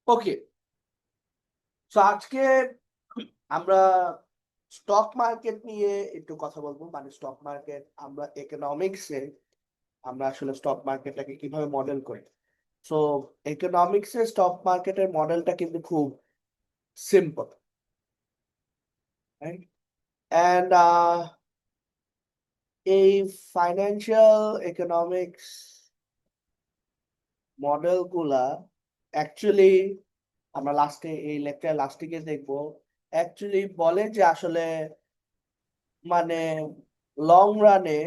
ওকে, তো আজকে আমরা স্টক মার্কেট নিয়ে একটু কথা বলবো। মানে স্টক মার্কেট আমরা ইকোনমিক্সে আমরা আসলে স্টক মার্কেটটাকে কিভাবে মডেল করি। সো ইকোনমিক্সে স্টক মার্কেটের মডেলটা কিন্তু খুব সিম্পল, রাইট? অ্যান্ড এই ফাইন্যান্সিয়াল ইকোনমিক্স মডেল গুলা অ্যাকচুয়ালি আমরা এই লেকচার লাস্টে গিয়ে দেখবো, অ্যাকচুয়ালি বলে যে আসলে মানে লং রানে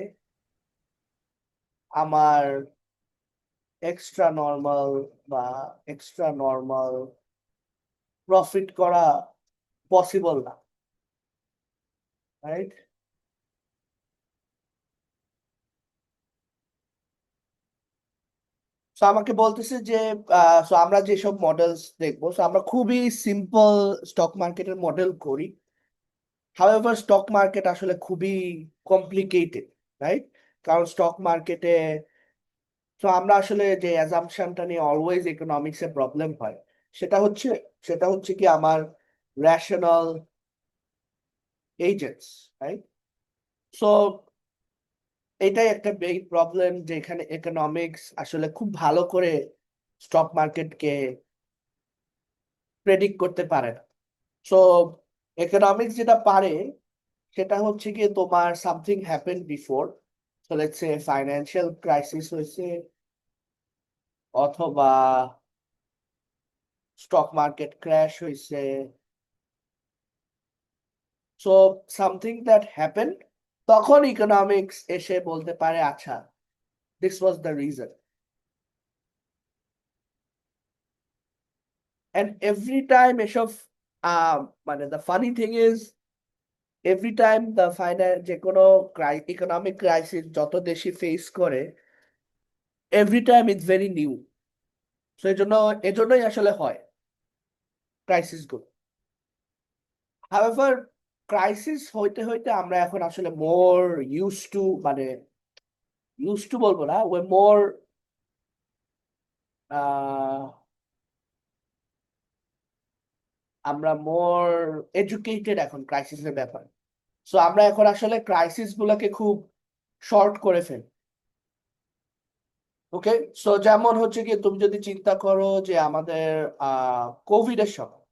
আমার এক্সট্রা নর্মাল বা এক্সট্রা নর্মাল প্রফিট করা পসিবল না, রাইট? সো আমাকে বলতেছে যে সো আমরা যেসব মডেলস দেখবো, সো আমরা খুবই সিম্পল স্টক মার্কেটের মডেল করি। হাউএভার স্টক মার্কেট আসলে খুবই কমপ্লিকেটেড, রাইট? কারণ স্টক মার্কেটে তো আমরা আসলে যে অ্যাজাম্পশনটা নিয়ে অলওয়েজ ইকোনমিক্সে প্রবলেম হয়, সেটা হচ্ছে সেটা হচ্ছে কি আমার রেশনাল এজেন্টস, রাইট? সো এটাই একটা বিগ প্রবলেম, যে এখানে ইকোনমিক্স আসলে খুব ভালো করে স্টক মার্কেটকে প্রেডিক্ট করতে পারে না। সো ইকোনমিক্স যেটা পারে সেটা হচ্ছে গিয়ে তোমার something happen before. So let's say financial crisis হয়েছে, অথবা স্টক মার্কেট ক্র্যাশ হয়েছে। সো সামথিং দ্যাট হ্যাপেন, তখন ইকোনমিক্স এসে বলতে পারে আচ্ছা, this was the reason. And every time এসব মানে the funny thing is, every time the যে কোনো ইকোনমিক ক্রাইসিস যত দেশই ফেস করে, every time it's very new. তো এজন্যই আসলে হয় ক্রাইসিস গুলো। হাউএভার ক্রাইসিস হইতে হইতে আমরা এখন আসলে মোর ইউজ টু, মানে ইউজ টু বলবো না, ওয়ে মোর আমরা মোর এডুকেটেড এখন ক্রাইসিসের ব্যাপারে। সো আমরা এখন আসলে ক্রাইসিস গুলোকে খুব শর্ট করে ফেলি। ওকে, সো যেমন হচ্ছে কি, তুমি যদি চিন্তা করো যে আমাদের কোভিড এর সময়,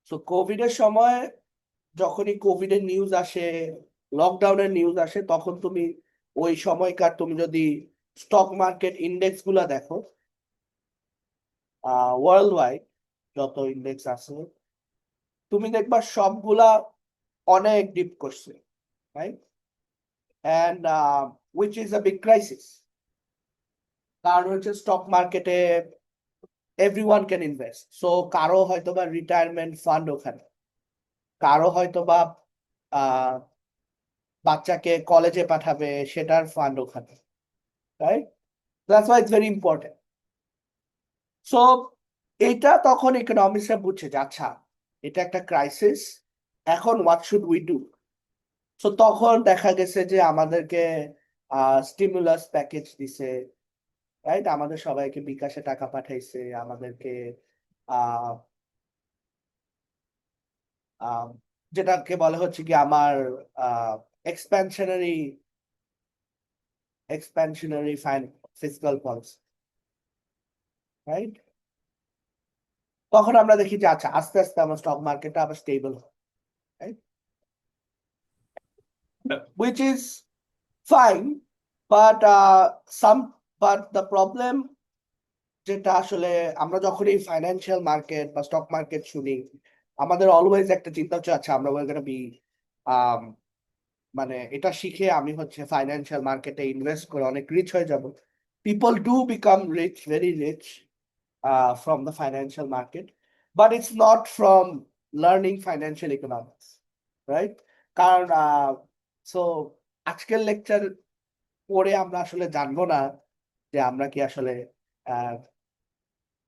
সো কোভিড এর সময় যখনই কোভিড এর নিউজ আসে, লকডাউনের নিউজ আসে, তখন তুমি ওই সময়কার তুমি যদি স্টক মার্কেট ইন্ডেক্স গুলা দেখো, ওয়ার্ল্ড ওয়াইড যত ইন্ডেক্স আছে, তুমি দেখবা সবগুলা অনেক ডিপ করছে, right? And which is a big crisis. কারণ হচ্ছে স্টক মার্কেটে এভরিওয়ান ক্যান ইনভেস্ট। সো কারো হয়তো বা রিটায়ারমেন্ট ফান্ড ওখানে, কারো হয়তো বা আহ বাচ্চাকে কলেজে পাঠাবে সেটার ফান্ড ওখানে, right? That's why it's very important. So এটা তখন ইকোনমিক্সরা বুঝছে যে আচ্ছা, এটা একটা ক্রাইসিস, এখন what should we do. So তখন দেখা গেছে যে আমাদেরকে স্টিমুলাস প্যাকেজ দিছে, রাইট? আমাদের সবাইকে বিকাশে টাকা পাঠাইছে, আমাদেরকে আহ আহ, যেটাকে বলে হচ্ছে কি আমার expansionary expansionary fiscal policy, right? তখন আমরা দেখি যে আচ্ছা, আস্তে আস্তে আমার স্টক মার্কেটটা আবার স্টেবল হয়, right? Which is fine, but some but the problem যেটা আসলে আমরা যখন এই ফাইন্যান্সিয়াল মার্কেট বা স্টক মার্কেট শুনি, আমাদের অলওয়েজ একটা চিন্তা হচ্ছে আচ্ছা, আমরা বি মানে এটা শিখে আমি হচ্ছে ফাইন্যান্সিয়াল মার্কেটে ইনভেস্ট করে অনেক রিচ হয়ে যাব। People do become rich, very rich, from the financial market, but it's not from learning financial economics, right? কারণ সো আজকের লেকচার পড়ে আমরা আসলে জানবো না যে আমরা কি আসলে আহ,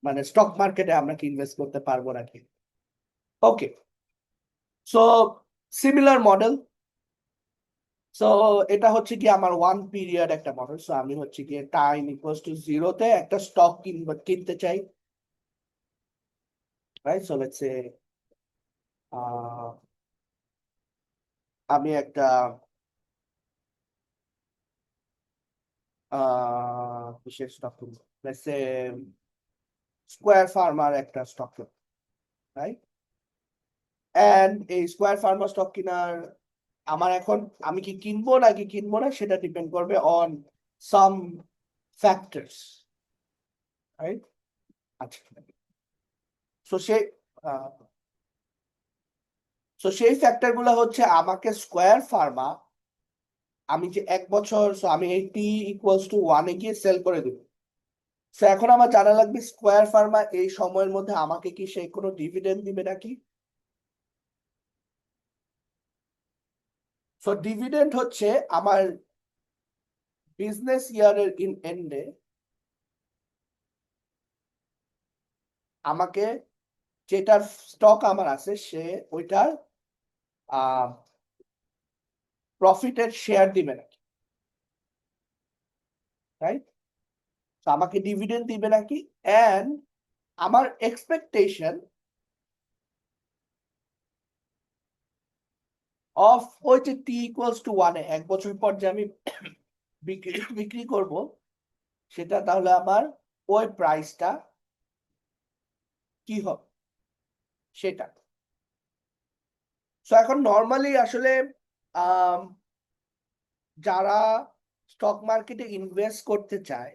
মানে স্টক মার্কেটে আমরা কি ইনভেস্ট করতে পারবো নাকি। ওকে, সো সিমিলার মডেল। সো এটা হচ্ছে কি আমার ওয়ান পিরিয়ড একটা মডেল। সো আমি হচ্ছে কি টাইম ইকুয়ালস টু জিরোতে একটা স্টক কিনতে চাই, right? So let's say আমি একটা বিশেষ স্টক কিনবো, let's say স্কোয়ার ফার্মার একটা স্টক কিনবো, রাইট? এন্ড এই স্কোয়ার ফার্মার স্টক কেনার আমার এখন আমি কি কিনবো নাকি কিনবো না সেটা ডিপেন্ড করবে অন সাম ফ্যাক্টরস, রাইট? আচ্ছা, সো সেই সো সেই ফ্যাক্টর গুলো হচ্ছে আমাকে স্কোয়ার ফার্মা, আমি যে 1 বছর, সো আমি এই টি ইকুয়ালস টু 1 গিয়ে সেল করে দেবো। সো এখন আমার জানা লাগবে স্কোয়ার ফার্মা এই সময়ের মধ্যে আমাকে কি সে কোনো ডিভিডেন্ড দিবে নাকি। সো ডিভিডেন্ড হচ্ছে আমার বিজনেস ইয়ারের এন্ডে আমাকে যেটার স্টক আমার আছে সে ওইটার প্রফিটের শেয়ার দিবে নাকি, রাইট? তো আমাকে ডিভিডেন্ড দিবে নাকি, এন্ড আমার এক্সপেকটেশন অফ ওই যে টি ইকুয়ালস টু 1 1 বছর পর যে আমি বিক্রি করব সেটা, তাহলে আমার ওই প্রাইসটা কি হবে সেটা। সো এখন নর্মালি আসলে যারা স্টক মার্কেটে ইনভেস্ট করতে চায়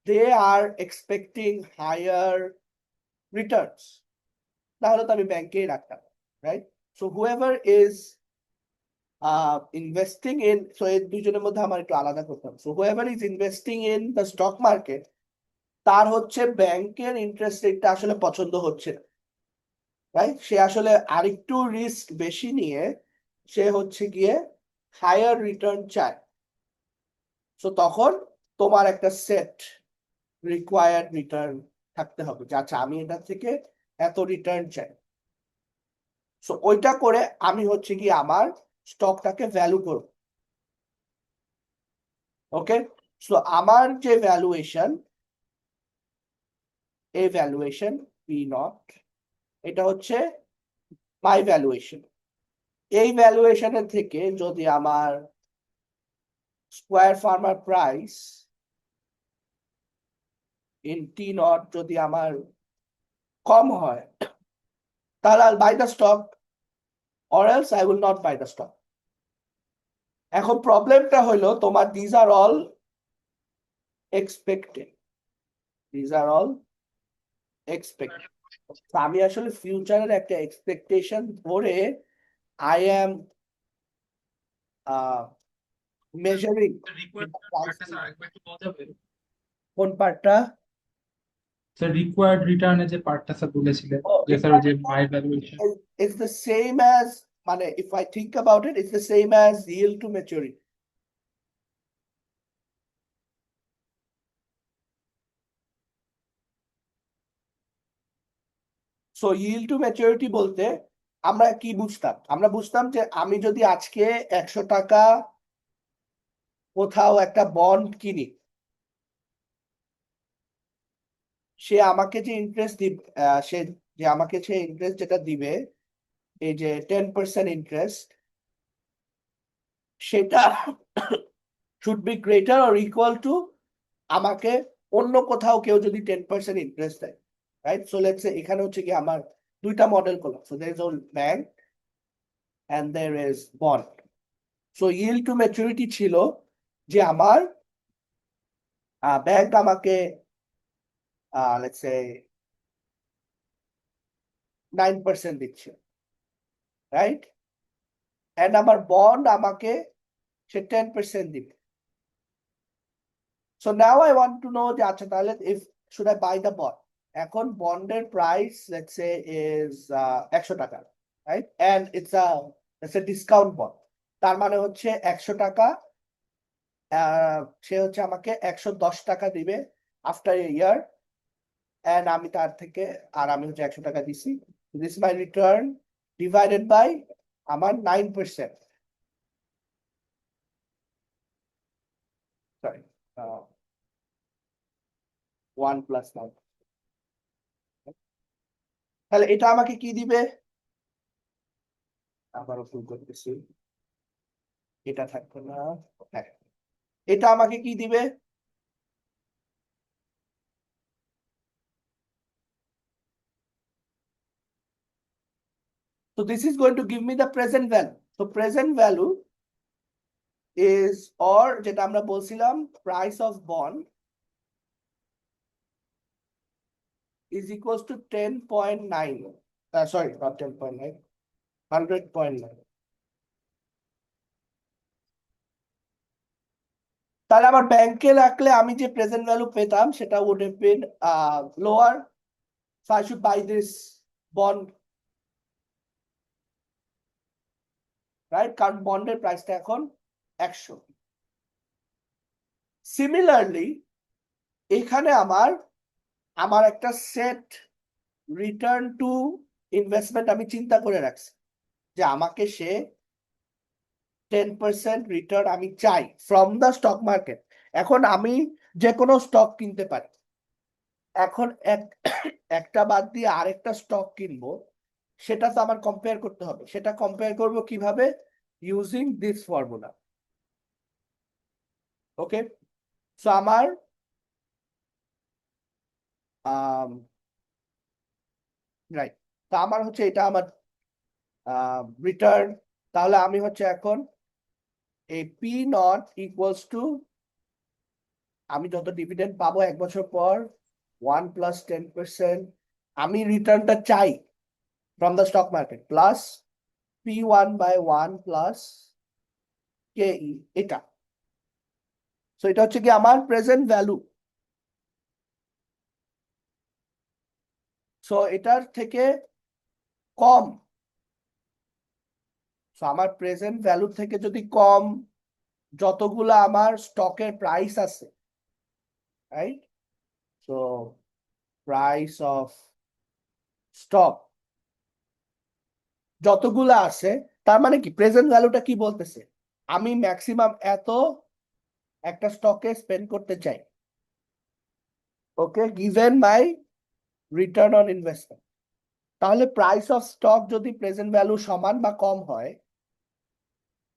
দে আর এক্সপেক্টিং হায়ার রিটার্নস, তাহলে তো আমি ব্যাংকেই রাখতাম, right? So whoever is investing in, so এই দুজনের মধ্যে আমার একটু আলাদা করতে হবে। So whoever is investing in the stock market, তার হচ্ছে ব্যাংকের ইন্টারেস্ট রেটটা আসলে পছন্দ হচ্ছে না, রাইট? সে আসলে আরেকটু রিস্ক বেশি নিয়ে সে হচ্ছে গিয়ে হায়ার রিটার্ন চায়। সো তখন তোমার একটা সেট রিকোয়ার্ড রিটার্ন থাকতে হবে যে আচ্ছা আমি এটা থেকে এত রিটার্ন চাই। সো ওইটা করে আমি হচ্ছে কি আমার স্টকটাকে ভ্যালু করব। ওকে, সো আমার যে ভ্যালুয়েশন, এই ভ্যালুয়েশন পি নট, এটা হচ্ছে মাই ভ্যালুয়েশন। এই ভ্যালুয়েশনের থেকে যদি আমার square farmer price in T not যদি আমার কম হয়, তাহলে I'll buy the stock or else I will not buy the stock. এখন প্রবলেমটা হলো তোমার this are all expected, this are all expected. আমি আসলে ফিউচারের একটা এক্সপেকটেশন ধরে আই এম মেজারিং কোন পার্টটা। স্যার রিকোয়ার্ড রিটার্নে যে পার্টটা স্যার বলেছিলেন, যে স্যার ওই যে মাই valuation. It's the same as, মানে if I think about it, it's the same as yield to maturity. So yield to maturity বলতে আমরা কি বুঝতাম, আমরা বুঝতাম যে আমি যদি আজকে 100 টাকা কোথাও একটা বন্ড কিনি, সে আমাকে যে ইন্টারেস্ট দিবে, সে যে আমাকে সে ইন্টারেস্ট যেটা দিবে, এই যে 10% ইন্টারেস্ট, সেটা should be greater or equal to আমাকে অন্য কোথাও কেউ যদি 10% ইন্টারেস্ট দেয়, রাইট? সো লেটস সে এখানে হচ্ছে কি আমার দুইটা মডেল করলাম। So there is all bank and there is bond. So yield to maturity ছিল যে আমার ব্যাংক আমাকে লেটস সে 9% দিচ্ছে, রাইট? এন্ড আমার বন্ড আমাকে সে 10% দিবে। So now I want to know যে আচ্ছা তাহলে if should I buy the bond, এখন বন্ডের প্রাইস লেটস সে ইজ 100 টাকা, right? And it's a discount bond, তার মানে হচ্ছে 100 টাকা, সে হচ্ছে আমাকে 110 টাকা দিবে আফটার এ ইয়ার, এন্ড আমি তার থেকে, আর আমি হচ্ছে 100 টাকা দিছি, this my return divided by আমার 9%, সরি 1 + 9, তাহলে এটা আমাকে কি দিবে? আবারও ভুল করতেছি, এটা থাকবে না। হ্যাঁ, এটা আমাকে কি দিবে? So this is going to give me the present value. So present value is, or যেটা আমরা বলছিলাম, price of bond is equals to 10.9. Sorry, not 10.9, 100.9. তাহলে আমার ব্যাংকে রাখলে আমি যে প্রেজেন্ট ভ্যালু পেতাম সেটা would have been lower. So I should buy this bond, right? কারণ বন্ডের প্রাইসটা এখন 100। সিমিলারলি এখানে আমার আমার একটা সেট রিটার্ন টু ইনভেস্টমেন্ট আমি চিন্তা করে রাখছি যে আমাকে সে 10% রিটার্ন আমি চাই ফ্রম দ্য স্টক মার্কেট। এখন আমি যে কোনো স্টক কিনতে পারি, এখন একটা বাদ দিয়ে আরেকটা স্টক কিনবো, সেটা তো আমার কম্পেয়ার করতে হবে। সেটা কম্পেয়ার করব কিভাবে? Using this formula. Okay, so আমার রাইট, তা আমার হচ্ছে এটা আমার রিটার্ন। তাহলে আমি হচ্ছে এখন এই পি নট ইকুয়ালস টু, আমি যত ডিভিডেন্ড পাবো 1 বছর পর 1 + 10%, আমি রিটার্নটা চাই from the stock market, plus P1/1 plus KE, এটা। সো এটা হচ্ছে কি আমার প্রেজেন্ট ভ্যালু। সো এটার থেকে কম, সো আমার প্রেজেন্ট ভ্যালু থেকে যদি কম যতগুলা আমার স্টকের প্রাইস আছে, right? So price of stock যতগুলা আছে, তার মানে কি প্রেজেন্ট ভ্যালুটা কি বলতেছে? আমি ম্যাক্সিমাম এত একটা স্টকে স্পেন্ড করতে চাই, okay, given my return on investment. তাহলে প্রাইস অফ স্টক যদি প্রেজেন্ট ভ্যালু সমান বা কম হয়,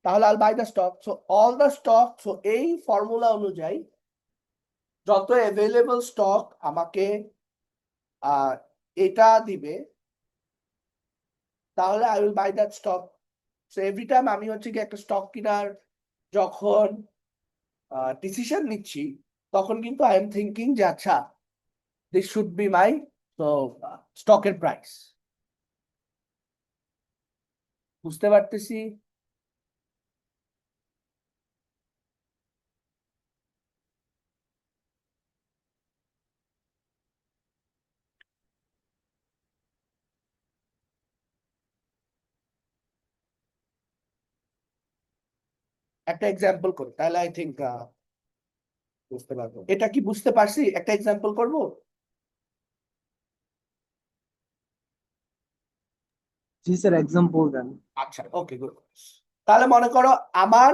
তাহলে I'll buy the stock. So all the stock, so এই ফর্মুলা অনুযায়ী যত অ্যাভেলেবল স্টক আমাকে এটা দিবে, তাহলে I will buy that stock. So every time আমি হচ্ছে কি একটা স্টক কেনার যখন ডিসিশন নিচ্ছি, তখন কিন্তু আই এম থিঙ্কিং যে আচ্ছা, দিস শুড বি মাই স্টকের প্রাইস। বুঝতে পারতেছি? একটা এক্সাম্পল করি, তাহলে আই থিঙ্ক বুঝতে পারবো। এটা কি বুঝতে পারছি? একটা এক্সাম্পল করব। জি স্যার, এক্সাম্পল দেন। আচ্ছা, ওকে, গুড। তাহলে মনে করো আমার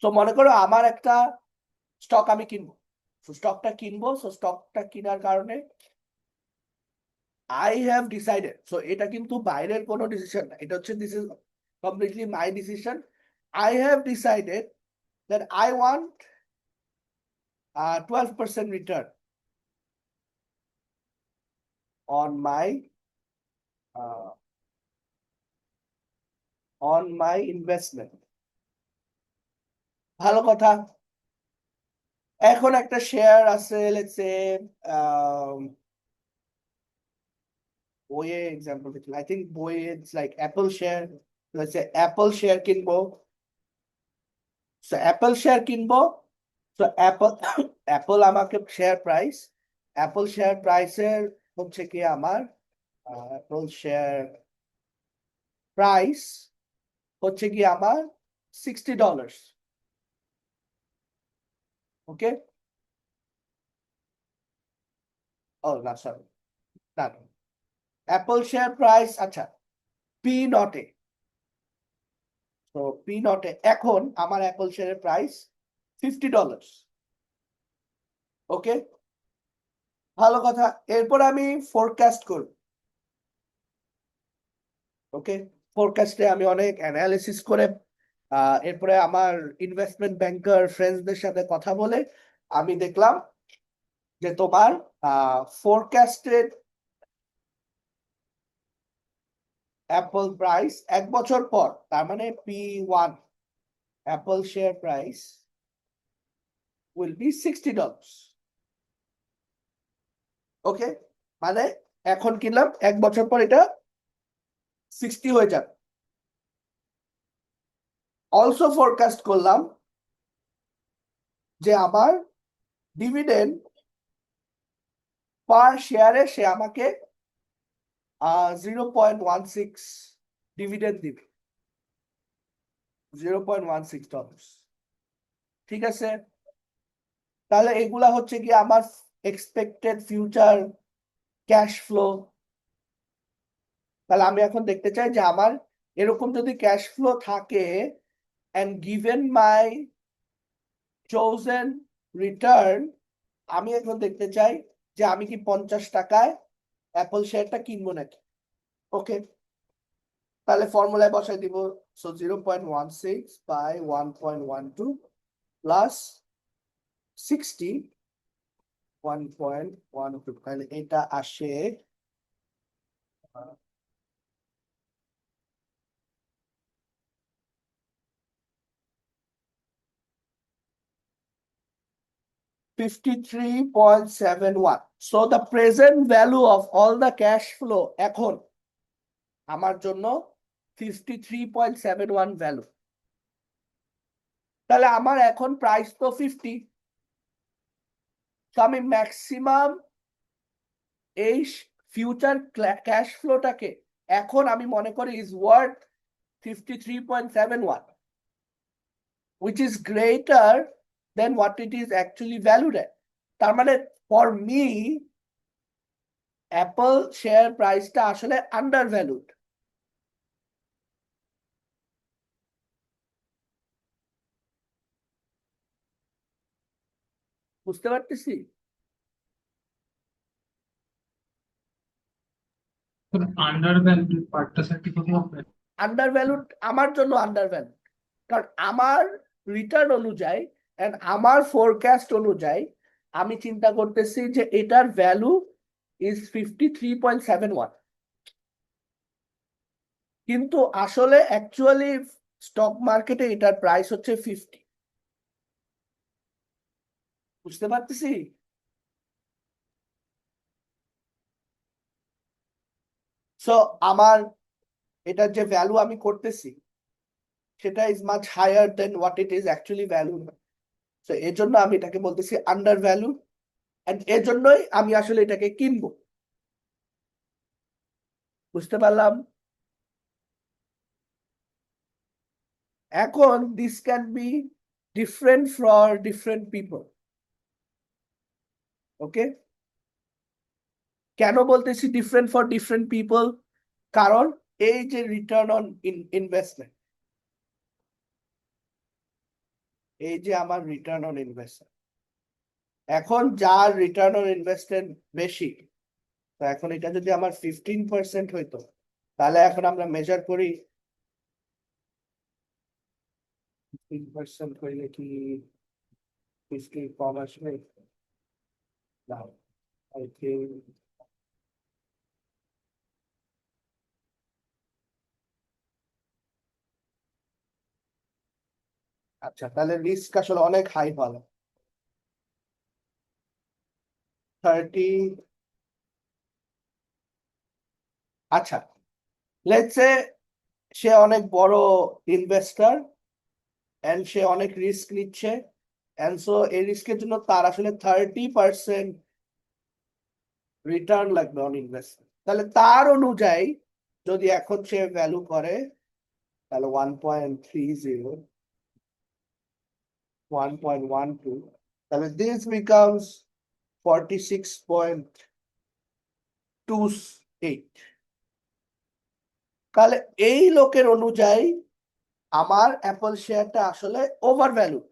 তো মনে করো আমার একটা স্টক আমি কিনবো। স্টকটা কিনবো, সো স্টকটা কেনার কারণে আই হ্যাভ ডিসাইডেড, সো এটা কিন্তু বাইরের কোনো ডিসিশন না, এটা হচ্ছে this is completely my decision. I have decided that I want 12% return on my investment. ভালো কথা। এখন একটা শেয়ার আছে, লেটস সে বইয়ে এক্সাম্পল দিচ্ছি, আই থিঙ্ক বইয়ে it's like Apple share. Let's say Apple share কিনবো। সো অ্যাপল শেয়ার কিনবো, সো অ্যাপল অ্যাপল আমাকে শেয়ার প্রাইস, অ্যাপল শেয়ার প্রাইসের হচ্ছে কি আমার অ্যাপল শেয়ার প্রাইস হচ্ছে কি আমার $60। ওকে, ও না, সরি, না, অ্যাপল শেয়ার প্রাইস, আচ্ছা, পি নটে। তো পি নটে এখন আমার অ্যাপল শেয়ারের প্রাইস $50। ওকে, ভালো কথা। এরপর আমি ফোরকাস্ট করব। ওকে, ফোরকাস্টে আমি অনেক অ্যানালিসিস করে এরপরে আমার ইনভেস্টমেন্ট ব্যাংকার ফ্রেন্ডসদের সাথে কথা বলে আমি দেখলাম যে তোমার ফোরকাস্টেড অ্যাপল প্রাইস 1 বছর পর, তার মানে P1 Apple share price will be $60। ওকে, মানে এখন কিনলাম 1 বছর পর এটা 60 হয়ে যাবে। অলসো ফোরকাস্ট করলাম যে আমার ডিভিডেন্ড পার শেয়ারে সে আমাকে 0.16 ডিভিডেন্ড দিবে, $0.16। ঠিক আছে, তাহলে এগুলা হচ্ছে কি আমার এক্সপেক্টেড ফিউচার ক্যাশ ফ্লো। তাহলে আমি এখন দেখতে চাই যে আমার এরকম যদি ক্যাশ ফ্লো থাকে and given my chosen return, আমি এখন দেখতে চাই যে আমি কি 50 টাকায় অ্যাপল শেয়ারটা কিনবো নাকি। ওকে, তাহলে ফর্মুলায় বসাই দিব। সো 0.16 বাই 1.12 প্লাস 60 1.12, তাহলে এটা আসে 53.71। So the present value of all the cash flow এখন আমার জন্য 53.71 ভ্যালু। তাহলে আমার এখন প্রাইস তো 50, তো আমি ম্যাক্সিমাম এই ফিউচার ক্যাশ ফ্লোটাকে এখন আমি মনে করি is worth 53.71, which is greater than what it is actually valued at. তার মানে ফর মি অ্যাপল শেয়ার প্রাইসটা আসলে আন্ডার ভ্যালুড। বুঝতে পারতেছি? আন্ডার ভ্যালুড পার্টটা স্যার কি করবো আপনার? আন্ডার ভ্যালুড আমার জন্য আন্ডার ভ্যালুড, কারণ আমার রিটার্ন অনুযায়ী এন্ড আমার ফোরকাস্ট অনুযায়ী আমি চিন্তা করতেছি যে এটার ভ্যালু ইজ 53.71, কিন্তু আসলে অ্যাকচুয়ালি স্টক মার্কেটে এটার প্রাইস হচ্ছে 50। বুঝতে পারতেছি? সো আমার এটার যে ভ্যালু আমি করতেছি সেটা is much higher than what it is actually value. তো এর জন্য আমি এটাকে বলতেছি আন্ডার ভ্যালু, এন্ড এর জন্যই আমি আসলে এটাকে কিনবো। বুঝতে পারলাম? এখন this can be different for different people. Okay, কেন বলতেছি ডিফারেন্ট ফর ডিফারেন্ট পিপল? কারণ এই যে রিটার্ন অন ইনভেস্টমেন্ট, এই যে আমার রিটার্ন অন ইনভেস্টমেন্ট, এখন যার রিটার্ন অন ইনভেস্টমেন্ট বেশি, তো এখন এটা যদি আমার 15% হইতো, তাহলে এখন আমরা মেজার করি 15% হইলে কি 50 কম আসবে? না, I think আচ্ছা, তাহলে রিস্ক আসলে অনেক হাই হবে। 30, আচ্ছা, লেটস সে সে অনেক বড় ইনভেস্টর এন্ড সে অনেক রিস্ক নিচ্ছে, এন্ড সো এই রিস্কের জন্য তার আসলে 30% রিটার্ন লাগবে অন ইনভেস্টমেন্ট। তাহলে তার অনুযায়ী যদি এখন সে ভ্যালু করে, তাহলে 1.30 1.12, তাহলে দিস বিকামস 46.28। তাহলে এই লোকের অনুযায়ী আমার অ্যাপল শেয়ারটা আসলে ওভার ভ্যালুড,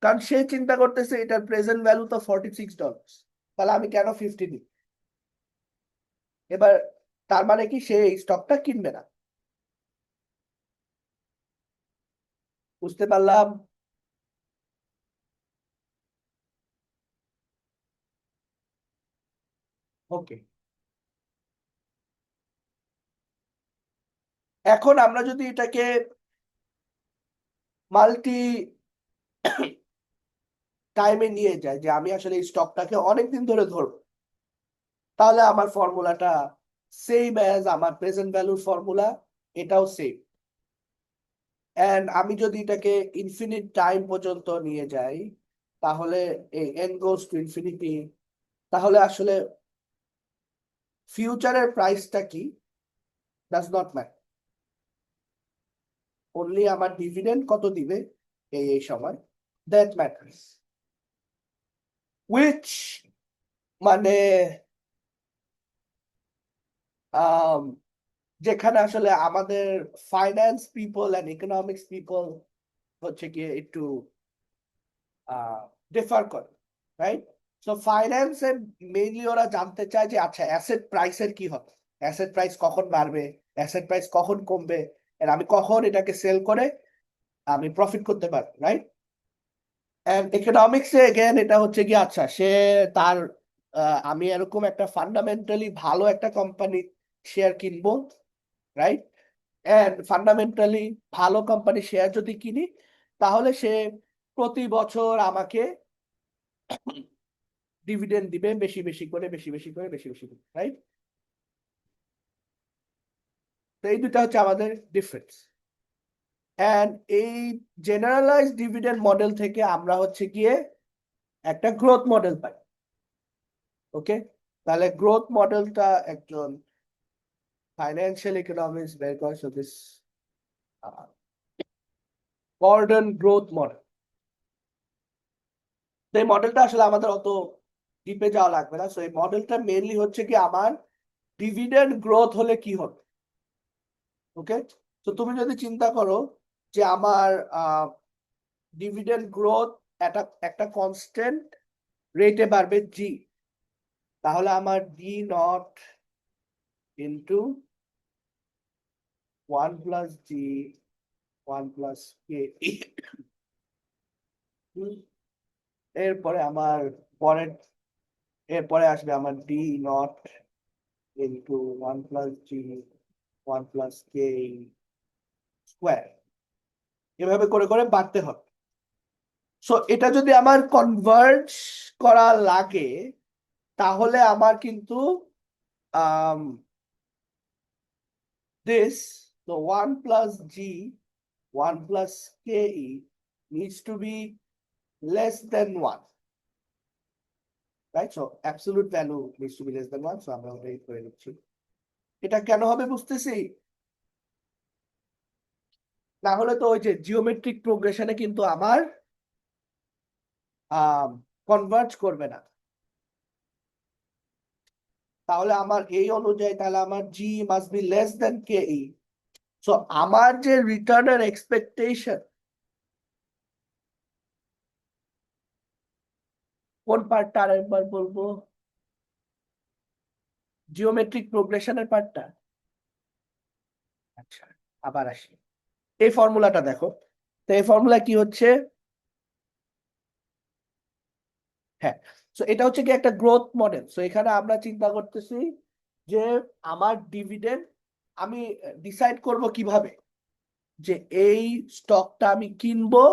কারণ সে চিন্তা করতেছে এটার প্রেজেন্ট ভ্যালু তো $46। তাহলে আমি কেন 50 দিই? এবার তার মানে কি সে এই স্টকটা কিনবে না। বুঝতে পারলাম? ওকে, এখন আমরা যদি এটাকে মাল্টি টাইমে নিয়ে যাই, যে আমি আসলে এই স্টকটাকে অনেকদিন ধরে ধরবো, তাহলে আমার ফর্মুলাটা সেম অ্যাজ আমার প্রেজেন্ট ভ্যালুর ফর্মুলা, এটাও সেম। এন্ড আমি যদি এটাকে ইনফিনিট টাইম পর্যন্ত নিয়ে যাই, তাহলে এই এন গোস টু ইনফিনিটি, তাহলে আসলে ফিউচারের প্রাইসটা কি ডাজ নট ম্যাটার, অনলি আমার ডিভিডেন্ড কত দিবে এই সময়, দ্যাট ম্যাটার্স। উইচ মানে আম, যেখানে আসলে আমাদের finance people and economics people হচ্ছে গিয়ে একটু ডিফার করে, রাইট? সো ফাইন্যান্সে মেইনলি ওরা জানতে চায় যে আচ্ছা অ্যাসেট প্রাইসের কি হবে, অ্যাসেট প্রাইস কখন বাড়বে, অ্যাসেট প্রাইস কখন কমবে, আর আমি কখন এটাকে সেল করে আমি প্রফিট করতে পারবো, রাইট? এন্ড ইকোনমিক্সে এগেন এটা হচ্ছে কি আচ্ছা সে তার আমি এরকম একটা ফান্ডামেন্টালি ভালো একটা কোম্পানি শেয়ার কিনবো, রাইট? এন্ড ফান্ডামেন্টালি ভালো কোম্পানি শেয়ার যদি কিনি, তাহলে সে প্রতি বছর আমাকে ডিভিডেন্ড দিবে বেশি বেশি করে, বেশি বেশি করে, বেশি বেশি করে, রাইট? তো এই দুটা হচ্ছে আমাদের ডিফারেন্স। এন্ড এই জেনারেলাইজ ডিভিডেন্ড মডেল থেকে আমরা হচ্ছে গিয়ে একটা গ্রোথ মডেল পাই। ওকে, তাহলে গ্রোথ মডেলটা একজন ফাইন্যান্সিয়াল ইকোনমিক্স বের করে, so this Gordon growth model. এই মডেলটা আসলে আমাদের অত ডিপে যাওয়া লাগবে না। সো এই মডেলটা মেইনলি হচ্ছে কি আমার ডিভিডেন্ড গ্রোথ হলে কি হবে। ওকে, তো তুমি যদি চিন্তা করো যে আমার ডিভিডেন্ড গ্রোথ একটা একটা কনস্ট্যান্ট রেটে বাড়বে জি, তাহলে আমার ডি নট ইন্টু 1 + জি 1 + কে, এরপরে আমার পরের এরপরে আসবে আমার D not into 1 + G 1 + K square, এভাবে করে করে বাড়তে হবে। সো এটা যদি আমার কনভার্জ করা লাগে, তাহলে আমার কিন্তু this, the 1 + G 1 + KE needs to be less than 1, right? So absolute value needs to be less than 1, so আমরা ওটাই করে নিচ্ছি। এটা কেন হবে বুঝতেছি? না হলে তো ওই যে জিওমেট্রিক প্রোগ্রেশনে কিন্তু আমার কনভার্জ করবে না, তাহলে আমার এই অনুযায়ী তাহলে আমার G must be less than K E. So আমার যে রিটার্নের এক্সপেকটেশন, কোন পার্টটা আর একবার বলবো? জিওমেট্রিক প্রোগ্রেশনের পার্টটা। আচ্ছা, আবার আসি, এই ফর্মুলাটা দেখো। তো এই ফর্মুলা কি হচ্ছে? হ্যাঁ, সো এটা হচ্ছে কি একটা গ্রোথ মডেল। সো এখানে আমরা চিন্তা করতেছি যে আমার ডিভিডেন্ড আমি ডিসাইড করব কিভাবে, যে এই স্টকটা আমি কিনবো,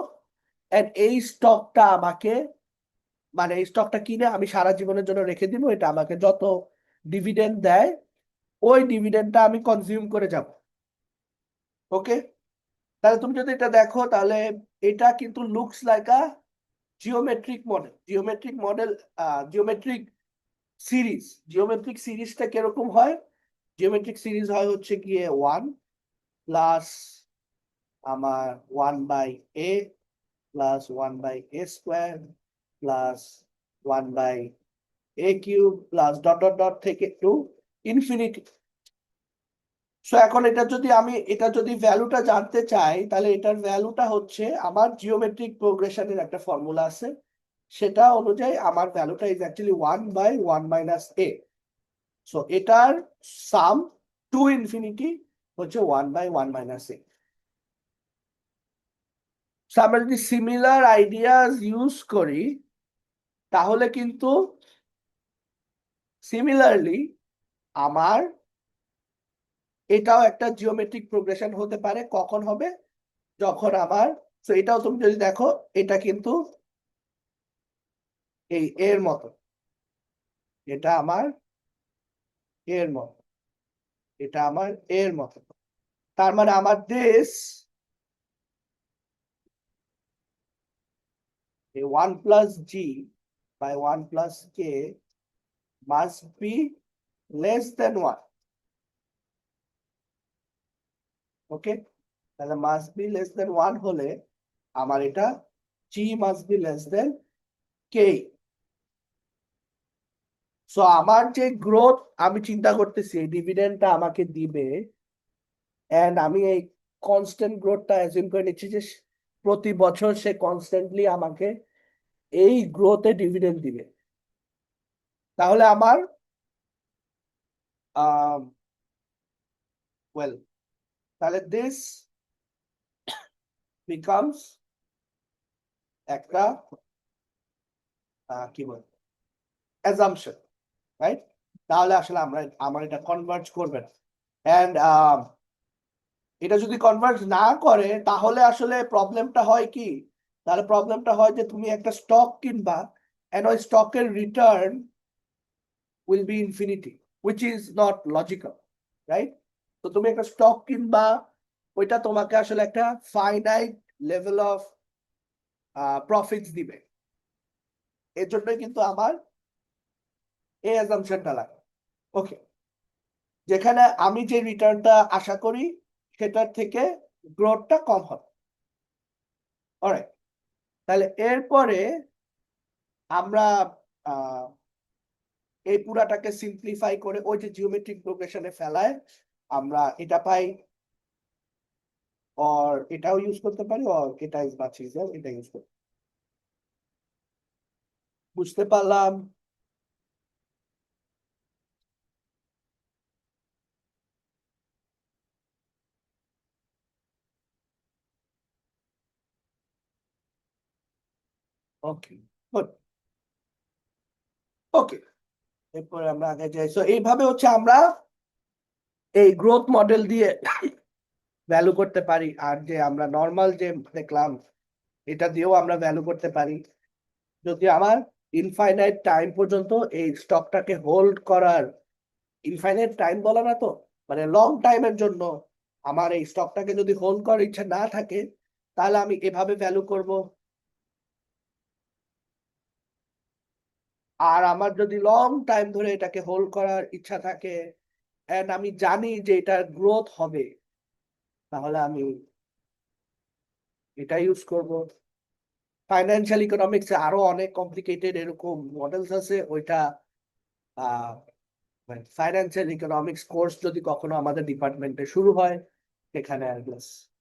এন্ড এই স্টকটা আমাকে মানে এই স্টকটা কিনে আমি সারা জীবনের জন্য রেখে দিব, এটা আমাকে যত ডিভিডেন্ড দেয় ওই ডিভিডেন্ডটা আমি কনজিউম করে যাব। ওকে, তাহলে তুমি যদি এটা দেখো, তাহলে এটা কিন্তু লুকস লাইক আ geometric model. Geometric series, geometric সিরিজটা কিরকম হয়? জিওমেট্রিক সিরিজ হয় হচ্ছে গিয়ে 1 প্লাস আমার 1/a plus 1/a square plus 1/a³ plus dot dot dot থেকে টু ইনফিনিটি। সো এখন এটা যদি ভ্যালুটা জানতে চাই, তাহলে এটার ভ্যালুটা হচ্ছে আমার জিওমেট্রিক প্রোগ্রেশনের একটা ফর্মুলা আছে, সেটা অনুযায়ী আমার ভ্যালুটা is actually 1/1 minus A. So এটার সাম টু ইনফিনিটি হচ্ছে 1/1 মাইনাস এ। আমরা যদি সিমিলার আইডিয়াস ইউজ করি তাহলে কিন্তু সিমিলারলি আমার এটাও একটা জিওমেট্রিক প্রোগ্রেশন হতে পারে। কখন হবে? যখন আমার, তো এটাও তুমি যদি দেখো এটা কিন্তু এই এর মতো, এটা আমার এর মতো, এটা আমার এর মতো। তার মানে আমার দেশ এই 1 plus G by 1 plus K must be less than 1। Okay, তাহলে মাস্ট বি লেস দেন 1 হলে আমার এটা G must be less than K. So আমার যে গ্রোথ আমি চিন্তা করতেছি এই ডিভিডেন্ডটা আমাকে দিবে, এন্ড আমি এই কনস্ট্যান্ট গ্রোথটা অ্যাজিউম করে নিচ্ছি যে প্রতি বছর সে কনস্ট্যান্টলি আমাকে এই গ্রোথে ডিভিডেন্ড দিবে। তাহলে আমার ওয়েল, তাহলে দিস বিকামস একটা কি বল অ্যাজাম্পশন, রাইট? তাহলে আসলে আমার এটা কনভার্জ করবে না। এন্ড এটা যদি কনভার্জ না করে তাহলে আসলে প্রবলেমটা হয় কি? তাহলে প্রবলেমটা হয় যে তুমি একটা স্টক কিনবা এন্ড ওই স্টকের return will be infinity, which is not logical, right? তো তুমি একটা স্টক কিনবা, ওইটা তোমাকে আসলে একটা ফাইনাইট লেভেল অফ প্রফিটস দিবে। এর জন্যই কিন্তু আমার এই অ্যাজাম্পশনটা লাগে। ওকে, যেখানে আমি যে রিটার্নটা আশা করি সেটার থেকে গ্রোথটা কম হবে। অলরাইট, তাহলে এরপরে আমরা এই পুরাটাকে সিম্পলিফাই করে ওই যে জিওমেট্রিক প্রোগ্রেশনে ফেলায় আমরা এটা পাই, অর এটাও ইউজ করতে পারি, অর এটা ইজ মাচ ইজিয়ার, এটা ইউজ করতে। বুঝতে পারলাম? ওকে, গুড। ওকে, এরপরে আমরা আগে যাই। সো এইভাবে হচ্ছে আমরা এই গ্রোথ মডেল দিয়ে ভ্যালু করতে পারি, আর যে আমরা নর্মাল যে দেখলাম এটা দিয়েও আমরা ভ্যালু করতে পারি। যদি আমার ইনফাইনাইট টাইম পর্যন্ত এই স্টকটাকে হোল্ড করার, ইনফাইনাইট টাইম বলা না তো, মানে লং টাইমের জন্য আমার এই স্টকটাকে যদি হোল্ড করার ইচ্ছা না থাকে তাহলে আমি এভাবে ভ্যালু করব। আর আমার যদি লং টাইম ধরে এটাকে হোল্ড করার ইচ্ছা থাকে এন্ড আমি জানি যে এটার গ্রোথ হবে, তাহলে আমি এটা ইউজ করব। ফাইন্যান্সিয়াল ইকোনমিক্স আরো অনেক কমপ্লিকেটেড এরকম মডেলস আছে, ওইটা ফাইন্যান্সিয়াল ইকোনমিক্স কোর্স যদি কখনো আমাদের ডিপার্টমেন্টে শুরু হয় সেখানে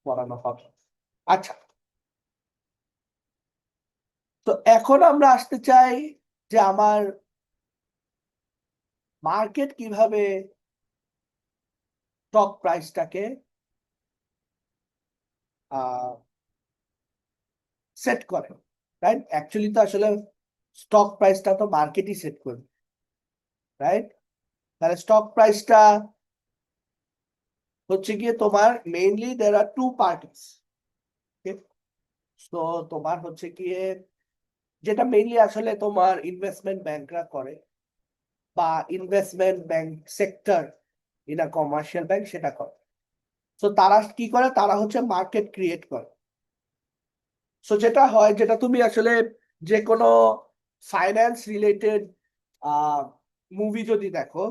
পড়ানো হবে। আচ্ছা, তো এখন আমরা আসতে চাই যে আমার মার্কেট কিভাবে স্টক প্রাইসটাকে সেট করে, রাইট? অ্যাকচুয়ালি তো আসলে স্টক প্রাইসটা তো মার্কেটই সেট করবে, রাইট? তাহলে স্টক প্রাইসটা হচ্ছে গিয়ে তোমার মেইনলি দের আর টু পার্টিস। তো তোমার হচ্ছে গিয়ে যেটা মেইনলি আসলে তোমার ইনভেস্টমেন্ট ব্যাংকরা করে, বা investment bank sector in a commercial bank সেটা করে। তো তারা কি করে? তারা হচ্ছে মার্কেট ক্রিয়েট করে। সো যেটা হয়, যেটা তুমি আসলে যে কোনো ফাইন্যান্স রিলেটেড মুভি যদি দেখো,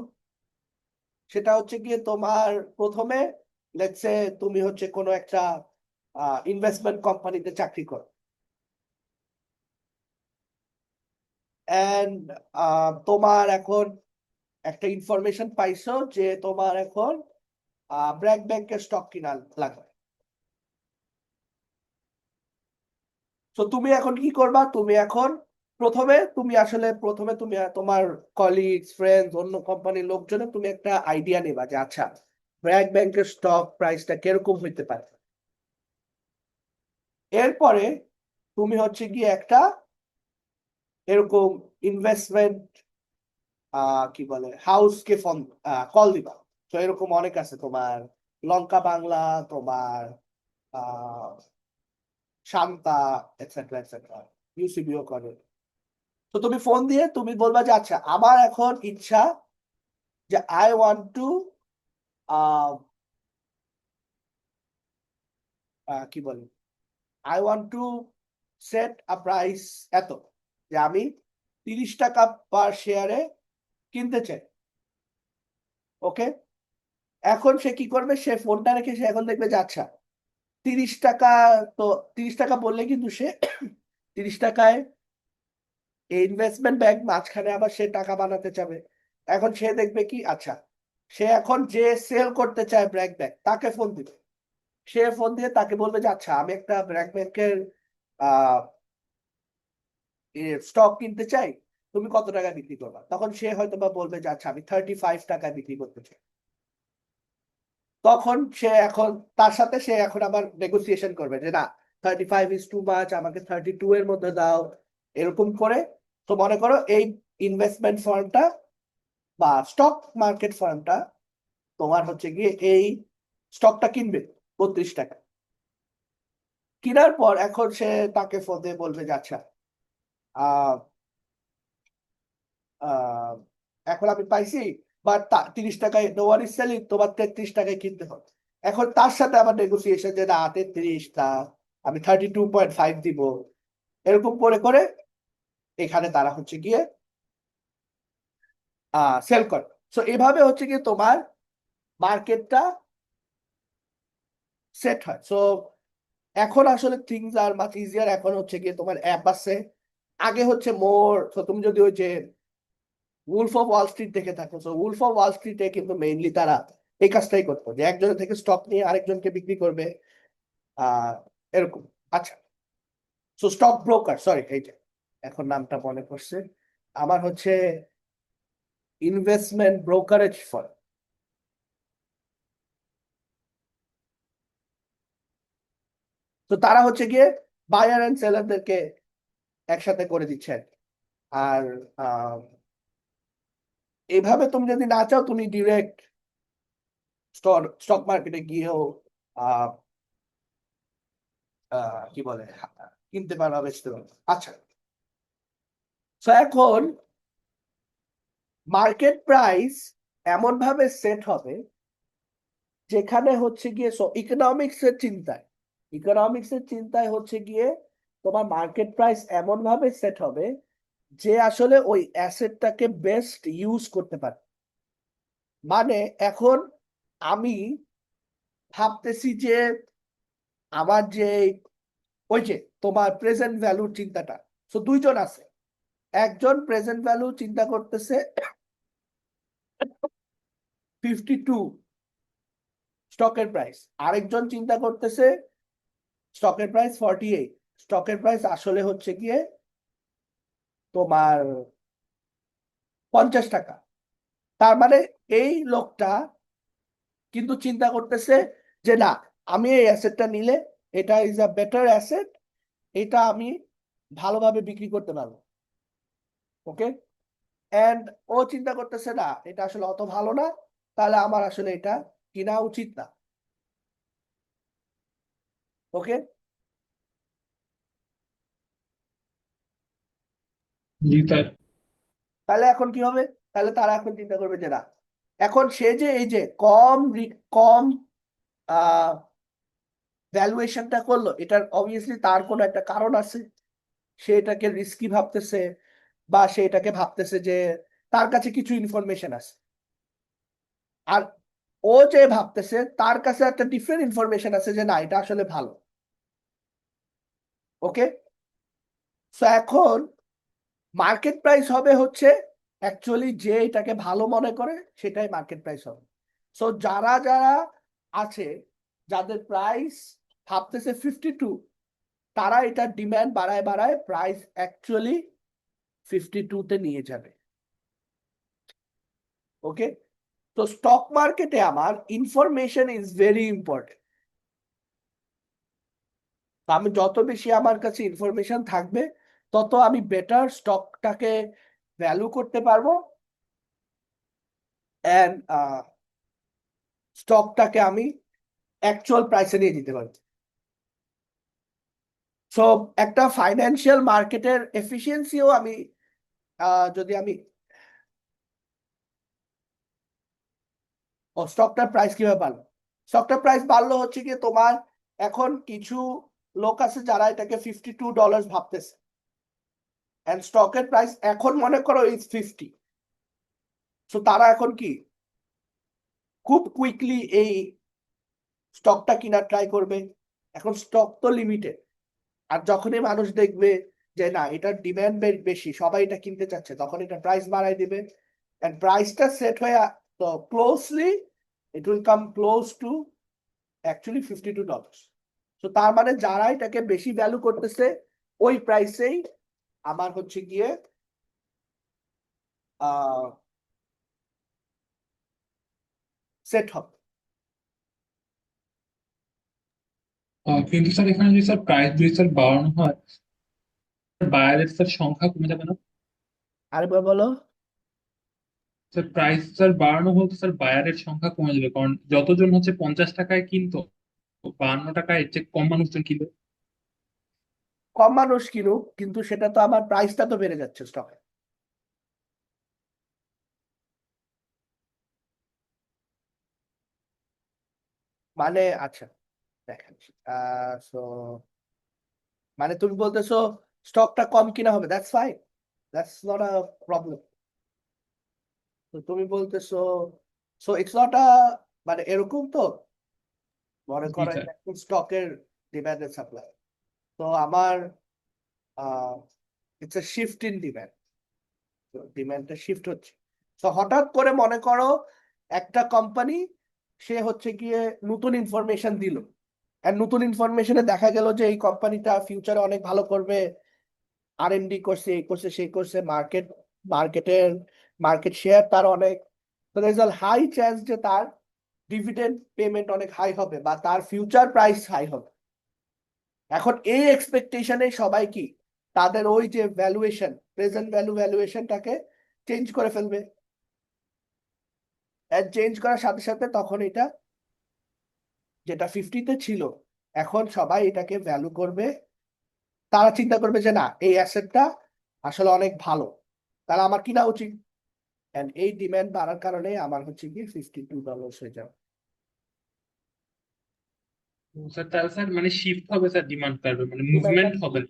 সেটা হচ্ছে গিয়ে তোমার প্রথমে লেটস সে তুমি হচ্ছে কোনো একটা ইনভেস্টমেন্ট কোম্পানিতে চাকরি করো, এন্ড তোমার এখন একটা ইনফরমেশন পাইছো যে তোমার এখন ব্র্যাক ব্যাংকের স্টক কিনা লাগবে। তো তুমি এখন কি করবা? তুমি এখন প্রথমে তুমি তোমার কলিগস ফ্রেন্ডস অন্য কোম্পানির লোকজনের তুমি একটা আইডিয়া নেবা যে আচ্ছা ব্র্যাক ব্যাংকের স্টক প্রাইসটা কিরকম হইতে পারে। এরপরে তুমি হচ্ছে গিয়ে একটা এরকম ইনভেস্টমেন্ট কি বলে হাউসকে ফোন কল দিবা। তো এরকম অনেক আছে, তোমার লঙ্কা বাংলা, তোমার আহ শান্তা, এটসেট্রা এটসেট্রা, ইউসিবিও করে। তো তুমি ফোন দিয়ে তুমি বলবা যে আচ্ছা আমার এখন ইচ্ছা যে আই ওয়ান্ট টু কি বলে I want two set a price এত, যে আমি 30 টাকা পার শেয়ারে কিনতে চাই। ওকে, এখন সে কি করবে, সে ফোনটা রেখে সে এখন দেখবে যে আচ্ছা 30 টাকা, তো 30 টাকা বললে কিন্তু সে 30 টাকায় ইনভেস্টমেন্ট ব্যাংক মাঝখানে আবার সে টাকা বানাতে চাবে। এখন সে দেখবে কি আচ্ছা সে এখন যে সেল করতে চায় ব্র্যাক ব্যাংক তাকে ফোন দিবে। সে ফোন দিয়ে তাকে বলবে যে আচ্ছা আমি একটা ব্র্যাক ব্যাংকের আহ স্টক কিনতে চাই, তুমি কত টাকা বিক্রি করবা। তখন সে হয়তো বা বলবে যে আচ্ছা আমি 35 টাকায় বিক্রি করতে চাই। তখন তার সাথে সে এখন আবার নেগোসিয়েশন করবে যে না 35 ইজ টু মাচ, আমাকে 32 এর মধ্যে দাও, এরকম করে। তো মনে করো এই ইনভেস্টমেন্ট ফার্মটা বা স্টক মার্কেট ফার্মটা তোমার হচ্ছে গিয়ে এই স্টকটা কিনবে 32 টাকা। কেনার পর এখন সে তাকে ফোন দিয়ে বলবে যে আচ্ছা আহ আহ এখন আমি পাইছি, বাট 30 টাকায় নো ওয়ান ইজ সেলিং, তোমার 33 টাকায় কিনতে হবে। এখন তার সাথে আবার নেগোসিয়েশন যে না 33 না, আমি 32.5 দিব, এরকম করে করে এখানে তারা হচ্ছে গিয়ে সেল করে। সো এভাবে হচ্ছে গিয়ে তোমার মার্কেটটা সেট হয়। সো এখন আসলে থিংস আর মাচ ইজিয়ার, এখন হচ্ছে গিয়ে তোমার অ্যাপ আছে। আগে হচ্ছে মোর, তো তুমি যদি ওই যে উলফ অফ ওয়াল স্ট্রিট দেখে থাকো, তো উলফ অফ ওয়াল স্ট্রিটে কিন্তু মেইনলি তারা এই কাজটাই করতো যে একজনের থেকে স্টক নিয়ে আরেকজনকে বিক্রি করবে আহ এরকম। আচ্ছা, সো স্টক ব্রোকার, সরি এই যে এখন নামটা মনে পড়ছে আমার, হচ্ছে ইনভেস্টমেন্ট ব্রোকারেজ ফার্ম। তো তারা হচ্ছে গিয়ে বায়ার এন্ড সেলারদেরকে একসাথে করে দিচ্ছে আর কি। আর আহ, এইভাবে তুমি যদি না চাও তুমি ডিরেক্ট স্টক মার্কেটে গিয়েও আহ কি বলে কিনতে পারো, বেচতে পারো। আচ্ছা, তো এখন মার্কেট প্রাইস এমন ভাবে সেট হবে যেখানে হচ্ছে গিয়ে ইকোনমিক্স এর চিন্তায় হচ্ছে গিয়ে তোমার মার্কেট প্রাইস এমন ভাবে সেট হবে যে আসলে ওই অ্যাসেটটাকে বেস্ট ইউজ করতে পারে। মানে এখন আমি ভাবতেছি যে আমার যে ওই যে তোমার প্রেজেন্ট ভ্যালুর চিন্তাটা, তো দুইজন আছে, একজন প্রেজেন্ট ভ্যালু চিন্তা করতেছে 52 স্টকের প্রাইস, আরেকজন চিন্তা করতেছে স্টকের প্রাইস 48, স্টকের প্রাইস আসলে হচ্ছে গিয়ে তোমার 50 টাকা। তার মানে এই লোকটা কিন্তু চিন্তা করতেছে যে না আমি এই অ্যাসেটটা নিলে এটা ইজ আ বেটার অ্যাসেট, এটা আমি ভালোভাবে বিক্রি করতে পারবো। ওকে, এন্ড ও চিন্তা করতেছে না এটা আসলে অত ভালো না, তাহলে আমার আসলে এটা কিনা উচিত না। ওকে, জি তাই। তাহলে এখন কি হবে, তাহলে তারা এখন চিন্তা করবে যে না এখন সে যে এই যে কম আহ ভ্যালুয়েশনটা করলো, এটার অবভিয়াসলি তার কোনো একটা কারণ আছে। সে এটাকে রিস্কি ভাবতেছে, বা সে এটাকে ভাবতেছে যে তার কাছে কিছু ইনফরমেশন আছে। আর ও যে ভাবতেছে তার কাছে একটা ডিফারেন্ট ইনফরমেশন আছে যে না এটা আসলে ভালো। ওকে, সো এখন মার্কেট প্রাইস হবে হচ্ছে অ্যাকচুয়ালি যে এটাকে ভালো মনে করে সেটাই মার্কেট প্রাইস হবে। সো যারা যারা আছে যাদের প্রাইস ভাবতেছে 52, তারা এটা ডিমান্ড বাড়ায় বাড়ায় প্রাইস অ্যাকচুয়ালি 52 তে নিয়ে যাবে। ওকে, তো স্টক মার্কেটে আমার ইনফরমেশন ইজ ভেরি ইম্পর্টেন্ট। আমি যত বেশি আমার কাছে ইনফরমেশন থাকবে, তত আমি বেটার স্টকটাকে ভ্যালু করতে পারবো, এন্ড স্টকটাকে আমি অ্যাকচুয়াল প্রাইসে নিয়ে দিতে পারবো। সো একটা ফাইন্যান্সিয়াল মার্কেটের এফিসিয়েন্সিও আমি যদি আমি স্টকটার প্রাইস কিভাবে বাড়লো, স্টকটার প্রাইস বাড়লো হচ্ছে কি, তোমার এখন কিছু লোক আছে যারা এটাকে $52 ভাবতেছে, এন্ড স্টকের প্রাইস এখন মনে করো ইজ 50। সো তারা এখন কি খুব কুইকলি এই স্টকটা কিনার ট্রাই করবে। এখন স্টক তো লিমিটেড, আর যখনই মানুষ দেখবে যে না এটার ডিমান্ড বেশি, সবাই এটা কিনতে চাচ্ছে, তখন এটা প্রাইস বাড়াই দিবে, এন্ড প্রাইসটা সেট হয়ে তো closely it will come close to actually $52। তো তার মানে যারা এটাকে বেশি ভ্যালু করতেছে ওই প্রাইসেই আমার হচ্ছে গিয়ে সেট হবে। কিন্তু স্যার এখানে যদি স্যার প্রাইস যদি স্যার বাড়ানো হয়, বায়ারের স্যার সংখ্যা কমে যাবে না? আরেকবার বলো। স্যার প্রাইস স্যার বাড়ানো হলে তো স্যার বায়ারের সংখ্যা কমে যাবে, কারণ যতজন হচ্ছে 50 টাকায় কিনতো, 52 টাকায় এর চেয়ে কম মানুষজন কিনবে। কম মানুষ কিনুক, কিন্তু সেটা তো আমার প্রাইসটা তো বেড়ে যাচ্ছে স্টকে। মানে আচ্ছা দেখেন, সো মানে তুমি বলতেছো স্টকটা কম কিনা হবে, that's fine, that's not a problem. তো তুমি বলতেছো, সো ইটস নট আ, মানে এরকম তো মনে জি করো স্যার। স্টকের ডিমান্ড এন্ড সাপ্লাই, তো আমার it's a shift in demand, ডিমান্ডটা শিফট হচ্ছে। তো হঠাৎ করে মনে করো একটা কোম্পানি সে হচ্ছে গিয়ে নতুন ইনফরমেশন দিল, আর নতুন ইনফরমেশনে দেখা গেল যে এই কোম্পানিটা ফিউচারে অনেক ভালো করবে, R&D করছে, এই করছে, সেই করছে, মার্কেটের মার্কেট শেয়ার তার অনেক, তো there is a high chance যে তার ডিভিডেন্ড পেমেন্ট অনেক হাই হবে বা তার ফিউচার প্রাইস হাই হবে। এখন এই এক্সপেকটেশনে সবাই কি তাদের ওই যে ভ্যালুয়েশন, প্রেজেন্ট ভ্যালুয়েশনটাকে চেঞ্জ করে ফেলবে, আর চেঞ্জ করার সাথে সাথে তখন এটা যেটা 50-তে ছিল, এখন সবাই এটাকে ভ্যালু করবে, তারা চিন্তা করবে যে না এই অ্যাসেটটা আসলে অনেক ভালো, তাহলে আমার কিনা উচিত, এন্ড এই ডিমান্ড বাড়ার কারণে আমার হচ্ছে গিয়ে $52 হয়ে যাবে। স্যার তাহলে স্যার মানে শিফট হবে স্যার, ডিমান্ড বাড়বে মানে ডিমান্ডটা, মুভমেন্ট হবে।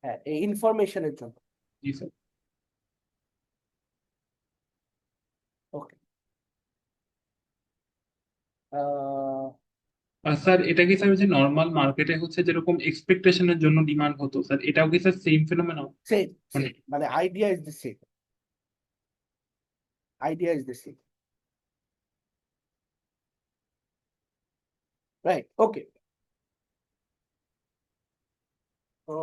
হ্যাঁ, এই ইনফরমেশনের জন্য। জি স্যার। ওকে, আহ আর স্যার এটা কি স্যার যে নর্মাল মার্কেটে হচ্ছে যেরকম এক্সপেকটেশনের জন্য ডিমান্ড হতো স্যার, এটাও কি স্যার সেম ফেনোমেনন? সেম মানে সেম, মানে idea is the same, idea is the same, right? Okay, তো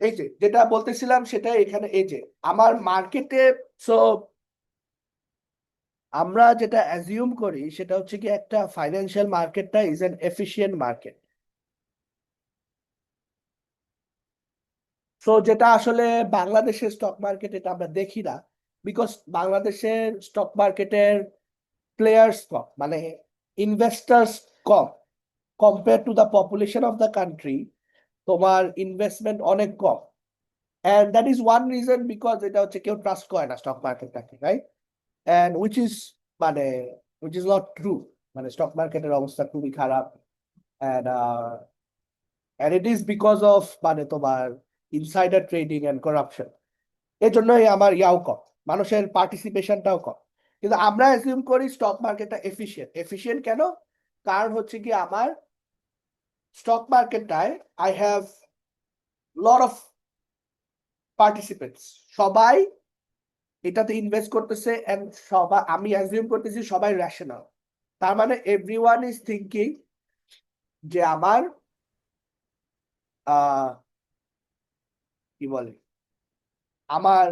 এই যে যেটা বলতেছিলাম সেটা এখানে, এই যে আমার মার্কেটে, সো আমরা যেটা অ্যাজিউম করি সেটা হচ্ছে কি একটা ফাইন্যান্সিয়াল মার্কেটটা is an efficient market. So যেটা আসলে বাংলাদেশের স্টক মার্কেট এটা আমরা দেখি না, বিকজ বাংলাদেশের স্টক মার্কেটের প্লেয়ার্স কম, মানে ইনভেস্টার্স কম, compare to the population of the country, তোমার ইনভেস্টমেন্ট অনেক কম, and that is one reason, because এটা হচ্ছে কেউ ট্রাস্ট করে না স্টক মার্কেটটাকে, রাইট? এন্ড মানে উইচ ইজ নট ট্রু, মানে স্টক মার্কেটের অবস্থা খুবই খারাপ, and it is because of মানে তোমার ইনসাইডার ট্রেডিং এন্ড করাপশন, এই জন্যই আমার ইয়াও কম, মানুষের পার্টিসিপেশনটাও কম। কিন্তু আমরা অ্যাজিউম করি স্টক মার্কেটটা এফিশিয়েন্ট। এফিশিয়েন্ট কেন? কারণ হচ্ছে কি আমার স্টক মার্কেটটায় I have lot of participants, সবাই এটাতে ইনভেস্ট করতেছে, এন্ড সবাই, আমি অ্যাজিউম করতেছি সবাই রেশনাল, তার মানে এভরিওয়ান ইজ থিঙ্কিং যে আমার কি বলে আমার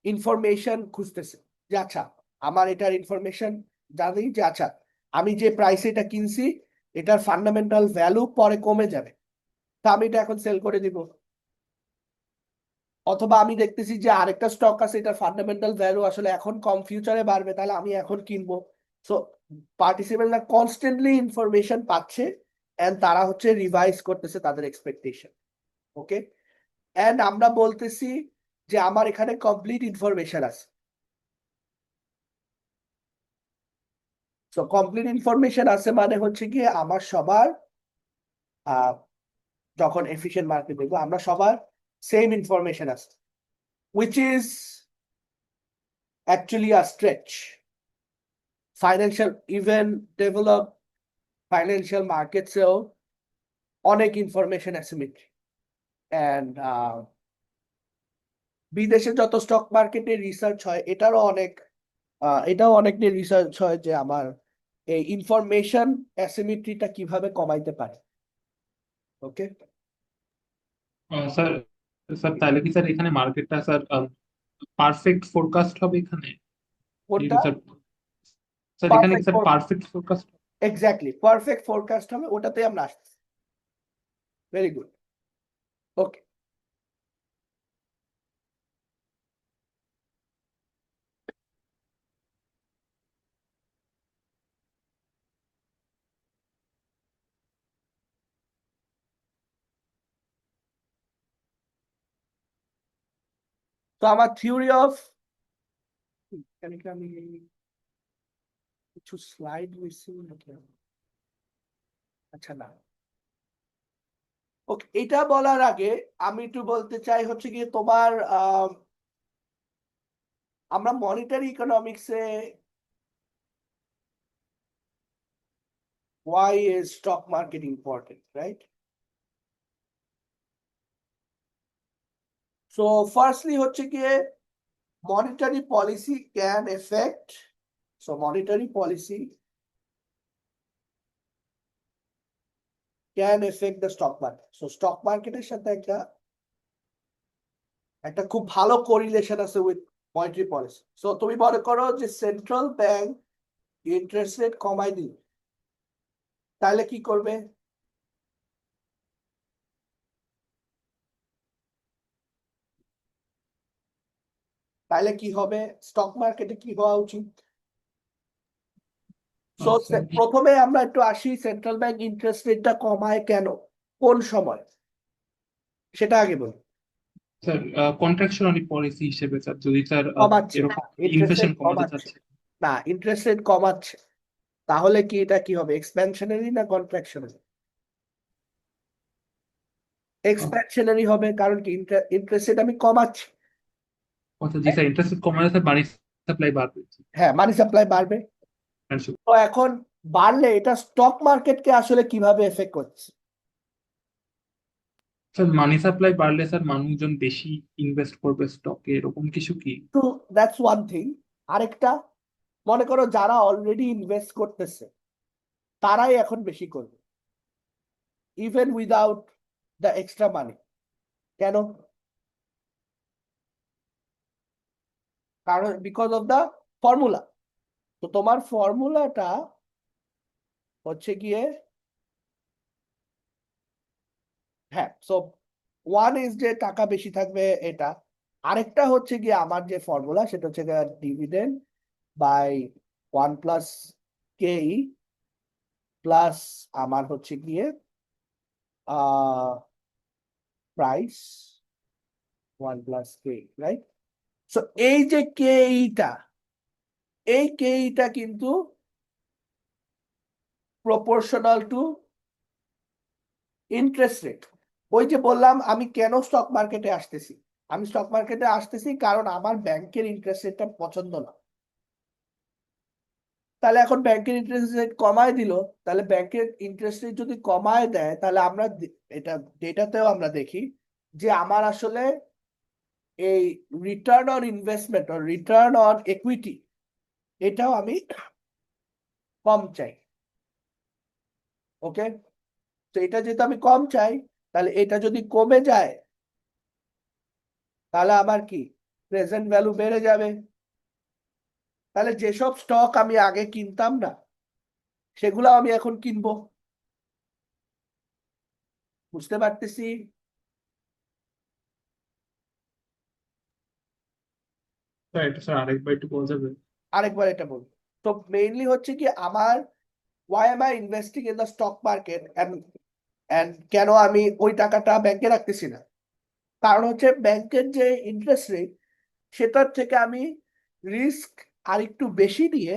ইনফরমেশন খুঁজতেছে যে আচ্ছা আমার এটার ইনফরমেশন জানি যে আচ্ছা আমি যে প্রাইসে এটা কিনছি এটার ফান্ডামেন্টাল ভ্যালু পরে কমে যাবে, তা আমি এটা এখন সেল করে দিব। অথবা আমি দেখতেছি যে আরেকটা স্টক আছে এটার ফান্ডামেন্টাল ভ্যালু আসলে এখন কম, ফিউচারে বাড়বে, তাহলে আমি এখন কিনবো। সো পার্টিসিপেন্টরা কনস্ট্যান্টলি ইনফরমেশন পাচ্ছে এন্ড তারা হচ্ছে রিভাইজ করতেছে তাদের এক্সপেকটেশন। ওকে, এন্ড আমরা বলতেছি যে আমার এখানে কমপ্লিট ইনফরমেশন আছে। সো কমপ্লিট ইনফরমেশন আছে মানে হচ্ছে কি আমার সবার আহ, যখন এফিশিয়েন্ট মার্কেট দেখবো আমরা সবার সেম ইনফরমেশন আছে, which is actually a stretch. Financial, even developed financial markets এও অনেক ইনফরমেশন অ্যাসিমেট্রি, অ্যান্ড বিদেশে যত স্টক মার্কেটে রিসার্চ হয় এটাও অনেক নিয়ে রিসার্চ হয় যে আমার এই ইনফরমেশন অ্যাসিমেট্রিটা কিভাবে কমাইতে পারে। ওকে, স্যার স্যার তাহলে কি স্যার এখানে মার্কেটটা স্যার পারফেক্ট ফোরকাস্ট হবে এখানে? কোনটা স্যার স্যার এখানে কি perfect? Sir perfect forecast? Exactly perfect forecast হবে, ওটাতে আমরা আসছি। Very good. ওকে, তো আমার থিওরি অফ, আমি কিছু স্লাইড মিসিং নাকি? আচ্ছা না, ওকে, এটা বলার আগে আমি একটু বলতে চাই হচ্ছে কি তোমার আমরা মনিটারি ইকোনমিক্সে why is stock market important, right? So firstly হচ্ছে গিয়ে monetary policy can affect, so monetary policy can affect the stock market. So stock markeটের সাথে একটা খুব ভালো কোরিলেশন আছে উইথ মনিটারি পলিসি। সো তুমি মনে করো যে সেন্ট্রাল ব্যাংক ইন্টারেস্ট রেট কমাই দিল, তাহলে কি করবে? তাহলে কি হবে? স্টক মার্কেটে কি হওয়া উচিত? সো স্যার প্রথমে আমরা একটু আসি সেন্ট্রাল ব্যাংক ইন্টারেস্ট রেটটা কমায় কেন, কোন সময়, সেটা আগে বলি। স্যার কন্ট্রাকশনারি পলিসি হিসেবে স্যার যদি স্যার কমাচ্ছে, এরকম ইন্টারেস্ট ইনফ্লেশন রেট কমাতে কমাচ্ছে, চাচ্ছে। না ইন্টারেস্ট রেট কমাচ্ছে, তাহলে কি এটা কি হবে, এক্সপ্যানশনারি না কন্ট্রাকশনারি? এক্সপ্যানশনারি হবে, কারণ কি ইন্টারেস্ট রেট আমি কমাচ্ছি। অর্থাৎ জি স্যার ইন্টারেস্ট কমালে স্যার মানি সাপ্লাই বাড়বে। হ্যাঁ, মানি সাপ্লাই বাড়বে। তো এখন বাড়লে এটা স্টক মার্কেটকে আসলে কিভাবে এফেক্ট করছে? স্যার মানি সাপ্লাই বাড়লে স্যার মানুষজন বেশি ইনভেস্ট করবে স্টকে, এরকম কিছু কি? তো দ্যাটস ওয়ান থিং। আরেকটা, মনে করো যারা অলরেডি ইনভেস্ট করতেছে তারাই এখন বেশি করবে, ইভেন উইদাউট দ্য এক্সট্রা মানি। কেন? কারণ বিকজ অফ দ্য ফর্মুলা। তো তোমার ফর্মুলাটা হচ্ছে গিয়ে, হ্যাঁ, সো ওয়ান ইজ যে টাকা বেশি থাকবে এটা, আরেকটা হচ্ছে গিয়ে আমার যে ফর্মুলা সেটা হচ্ছে গিয়ে ডিভিডেন্ড বাই 1 + KE প্লাস আমার হচ্ছে গিয়ে প্রাইস 1 + KE, রাইট? সো এই যে KEটা, এই KEটা কিন্তু প্রপোর্শনাল টু ইন্টারেস্ট রেট। ওই যে বললাম আমি কেন স্টক মার্কেটে আসতেছি, আমি স্টক মার্কেটে আসতেছি কারণ আমার ব্যাংকের ইন্টারেস্ট রেটটা পছন্দ না। তাহলে এখন ব্যাংকের ইন্টারেস্ট রেট কমায় দিল, তাহলে ব্যাংকের ইন্টারেস্ট রেট যদি কমায় দেয় তাহলে আমরা এটা ডেটাতেও আমরা দেখি যে আমার আসলে এই return on investment or return on equity এটাও আমি কম চাই। ওকে, তো এটা যেহেতু আমি কম চাই তাহলে এটা যদি কমে যায় তাহলে আমার কি প্রেজেন্ট ভ্যালু বেড়ে যাবে। তাহলে যেসব স্টক আমি আগে কিনতাম না সেগুলো আমি এখন কিনবো। বুঝতে পারতেছি? স্যার এটা স্যার আরেকবার একটু বলা যাবে? আরেকবার এটা বলবো। তো মেইনলি হচ্ছে কি আমার why am I investing in the stock market and কেন আমি ওই টাকাটা ব্যাংকে রাখতেছি না? কারণ হচ্ছে ব্যাংকের যে ইন্টারেস্ট রেট সেটার থেকে আমি রিস্ক আর একটু বেশি নিয়ে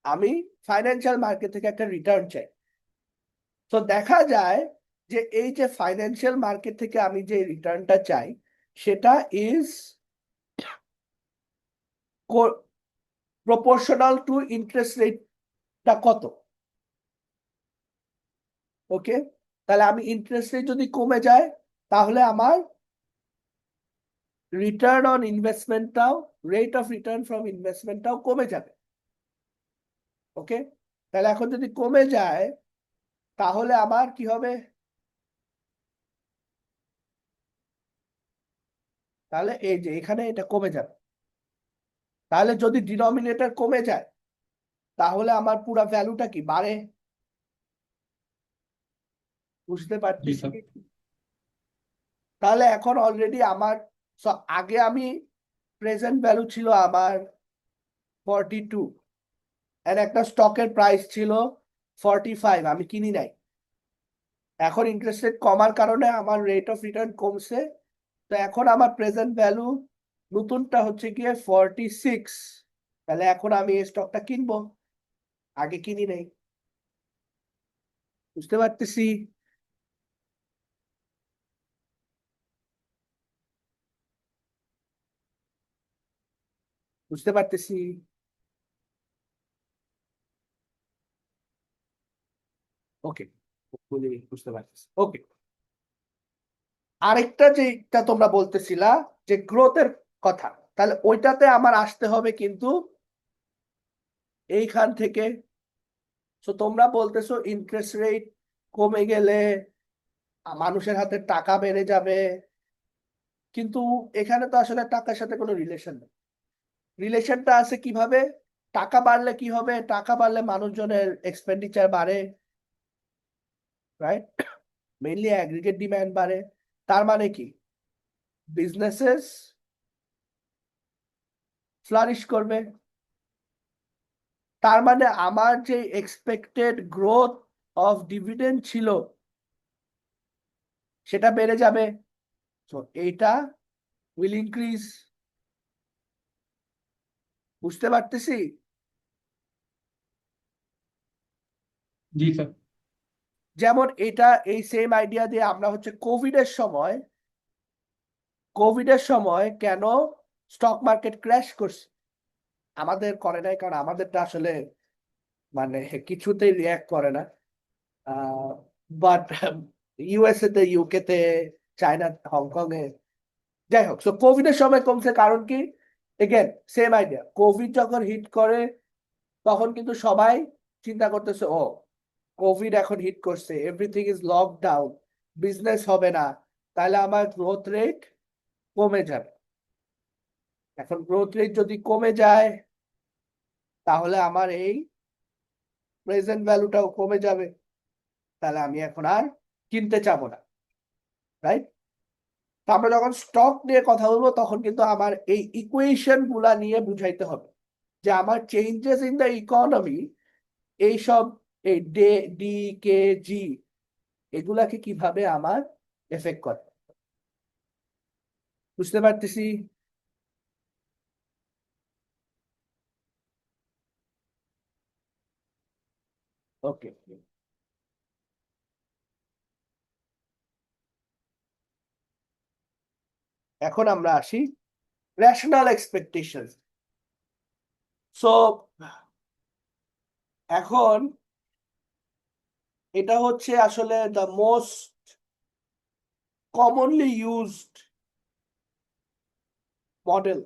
আমি ফাইন্যান্সিয়াল মার্কেট থেকে একটা রিটার্ন চাই। তো দেখা যায় যে এই যে ফাইন্যান্সিয়াল মার্কেট থেকে আমি যে রিটার্নটা চাই সেটা ইজ প্রপোর্শনাল টু ইন্টারেস্ট রেটটা কত। ওকে, তাহলে আমি ইন্টারেস্ট রেট যদি কমে যায় তাহলে আমার রিটার্ন অন ইনভেস্টমেন্টটাও, রেট অফ রিটার্ন ফ্রম ইনভেস্টমেন্টটাও কমে যাবে। ওকে, তাহলে এখন যদি কমে যায় তাহলে আমার কি হবে? তাহলে এই যে এখানে এটা কমে যাবে। তাহলে যদি ডিনোমিনেটর কমে যায় তাহলে আমার পুরা ভ্যালুটা কি বাড়ে। বুঝতে জি পারতেছি? স্যার। তাহলে এখন অলরেডি আমার আগে আমি প্রেজেন্ট ভ্যালু ছিল আমার 42 এর একটা স্টকের প্রাইস ছিল 45, আমি কিনি নাই। এখন ইন্টারেস্ট রেট কমার কারণে আমার রেট অফ রিটার্ন কমছে। তো এখন আমার প্রেজেন্ট ভ্যালু নতুনটা হচ্ছে গিয়ে 46। তাহলে এখন আমি এই স্টকটা কিনবো, আগে কিনি নাই। বুঝতে পারতেছি? বুঝতে পারতেছি। ওকে, বুঝতে পারতেছি। ওকে, আরেকটা যেটা তোমরা বলতেছিলা যে গ্রোথের কথা, তাহলে ওইটাতে আমার আসতে হবে কিন্তু এইখান থেকে। তো তোমরা বলতেছো ইন্টারেস্ট রেট কমে গেলে মানুষের হাতে টাকা বেড়ে যাবে, কিন্তু এখানে তো আসলে টাকার সাথে কোনো রিলেশন নেই। রিলেশনটা আছে কিভাবে? টাকা বাড়লে কি হবে? টাকা বাড়লে মানুষজনের এক্সপেন্ডিচার বাড়ে, রাইট? মেইনলি অ্যাগ্রিগেট ডিমান্ড বাড়ে। তার মানে কি বিজনেসেস ফ্লারিশ করবে। তার মানে আমার যে এক্সপেক্টেড গ্রোথ অফ ডিভিডেন্ড ছিল সেটা বেড়ে যাবে। তো এইটা উইল ইনক্রিজ। বুঝতে পারতেছি? জি স্যার। যেমন এটা এই সেম আইডিয়া দিয়ে আমরা হচ্ছে কোভিডের সময় কেন স্টক মার্কেট ক্র্যাশ করছে? আমাদের করে নাই কারণ আমাদেরটা আসলে মানে কিছুতেই রিয়াক্ট করে না। বাট ইউএসএ তে, ইউকে তে, চায়না, হংকং এ, যাই হোক, তো কোভিডের সময় কমছে কারণ কি? এগেন সেম আইডিয়া, কোভিড যখন হিট করে তখন কিন্তু সবাই চিন্তা করতেছে ও কোভিড এখন হিট করছে, এভরিথিং ইজ লকডাউন, বিজনেস হবে না, তাহলে আমার গ্রোথ রেট কমে যাবে। এখন গ্রোথ রেট যদি কমে যায় তাহলে আমার এই প্রেজেন্ট ভ্যালুটাও কমে যাবে, তাহলে আমি এখন আর কিনতে চাবো না, রাইট? তো আমরা যখন স্টক নিয়ে কথা বলবো তখন কিন্তু আমার এই ইকুয়েশন গুলা নিয়ে বুঝাইতে হবে যে আমার চেঞ্জেস ইন দ্য ইকোনমি এইসব এই ডে, ডি, কে, জি এগুলাকে কিভাবে আমার এফেক্ট করে। বুঝতে পারতেছি? ওকে, এখন আমরা আসি রেশনাল এক্সপেকটেশন। সো এখন এটা হচ্ছে আসলে the most commonly used model.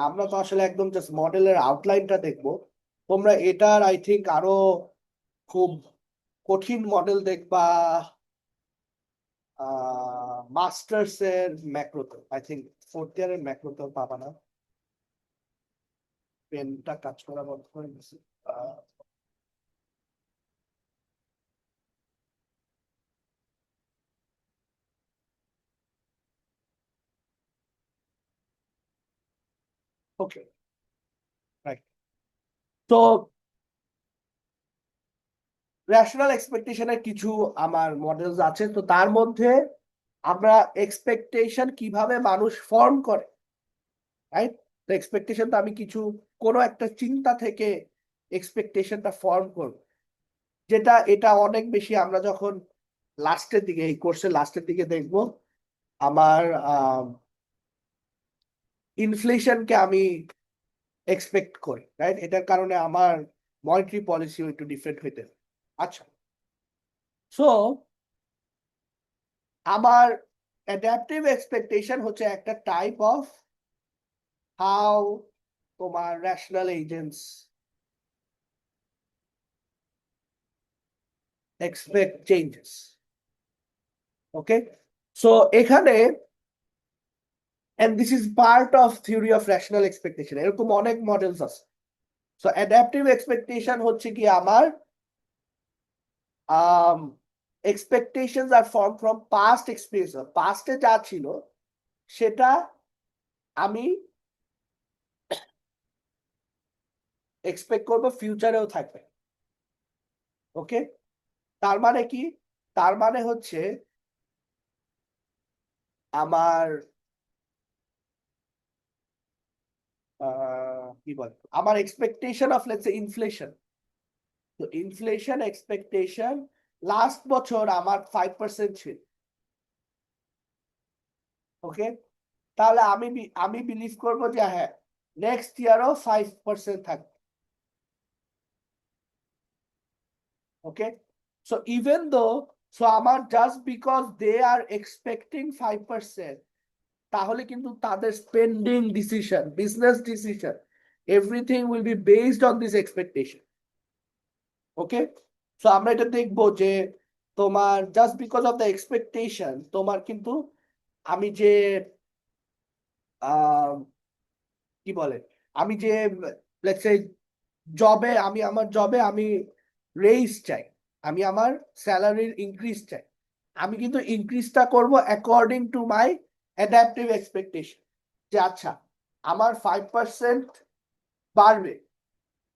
আমরা তো আসলে একদম জাস্ট মডেলের আউটলাইনটা দেখবো, তোমরা এটার আই থিঙ্ক আরো খুব কঠিন মডেল দেখবা মাস্টার্স এর ম্যাক্রোতে, আই থিঙ্ক ফোর্থ ইয়ারের ম্যাক্রোতে পাবা না, পেনটা কাজ করা বন্ধ করে গেছে। ওকে, রাইট। তো রেশনাল এক্সপেকটেশনের কিছু আমার মডেলস আছে, তো তার মধ্যে আমরা এক্সপেকটেশন কিভাবে মানুষ ফর্ম করে, রাইট? তো এক্সপেকটেশন তো আমি কিছু কোনো একটা চিন্তা থেকে এক্সপেকটেশনটা ফর্ম করব, যেটা এটা অনেক বেশি আমরা যখন লাস্টের দিকে, এই কোর্সের লাস্টের দিকে দেখব, আমার ইনফ্লেশনকে আমি এক্সপেক্ট করি, রাইট? এটার কারণে আমার মনিটারি পলিসিও একটু ডিফারেন্ট হইতে পারে। আচ্ছা, সো আমার অ্যাডাপটিভ এক্সপেকটেশন হচ্ছে একটা টাইপ অফ হাউ তোমার রেশনাল এজেন্টস এক্সপেক্ট চেঞ্জেস। ওকে, সো এখানে and this is part of theory of rational expectation, এরকম অনেক মডেলস আছে। সো অ্যাডাপটিভ এক্সপেকটেশন হচ্ছে কি আমার expectations are formed from past experience, পাস্টে যা ছিল সেটা আমি এক্সপেক্ট করব ফিউচারেও থাকবে। ওকে, তার মানে কি? তার মানে হচ্ছে আমার কি বলে, আমার expectation of let's say inflation, তো ইনফ্লেশন এক্সপেকটেশন লাস্ট বছর আমার 5% ছিল। ওকে, তাহলে আমি বিলিভ করবো যে হ্যাঁ নেক্সট ইয়ারও 5% থাকবে। Okay, so even though, so আমার just because they are expecting 5%, তাহলে কিন্তু তাদের spending decision, business decision, everything will be based on this expectation. Okay, so আমরা এটা দেখবো যে তোমার just because of the expectation তোমার কিন্তু আমি যে কি বলে, আমি যে লেটস সে জবে, আমি আমার জবে আমি রেইজ চাই, আমি আমার স্যালারির ইনক্রিজ চাই, আমি কিন্তু ইনক্রিজটা করব according to my adaptive expectation, যে আচ্ছা আমার 5% বাড়বে,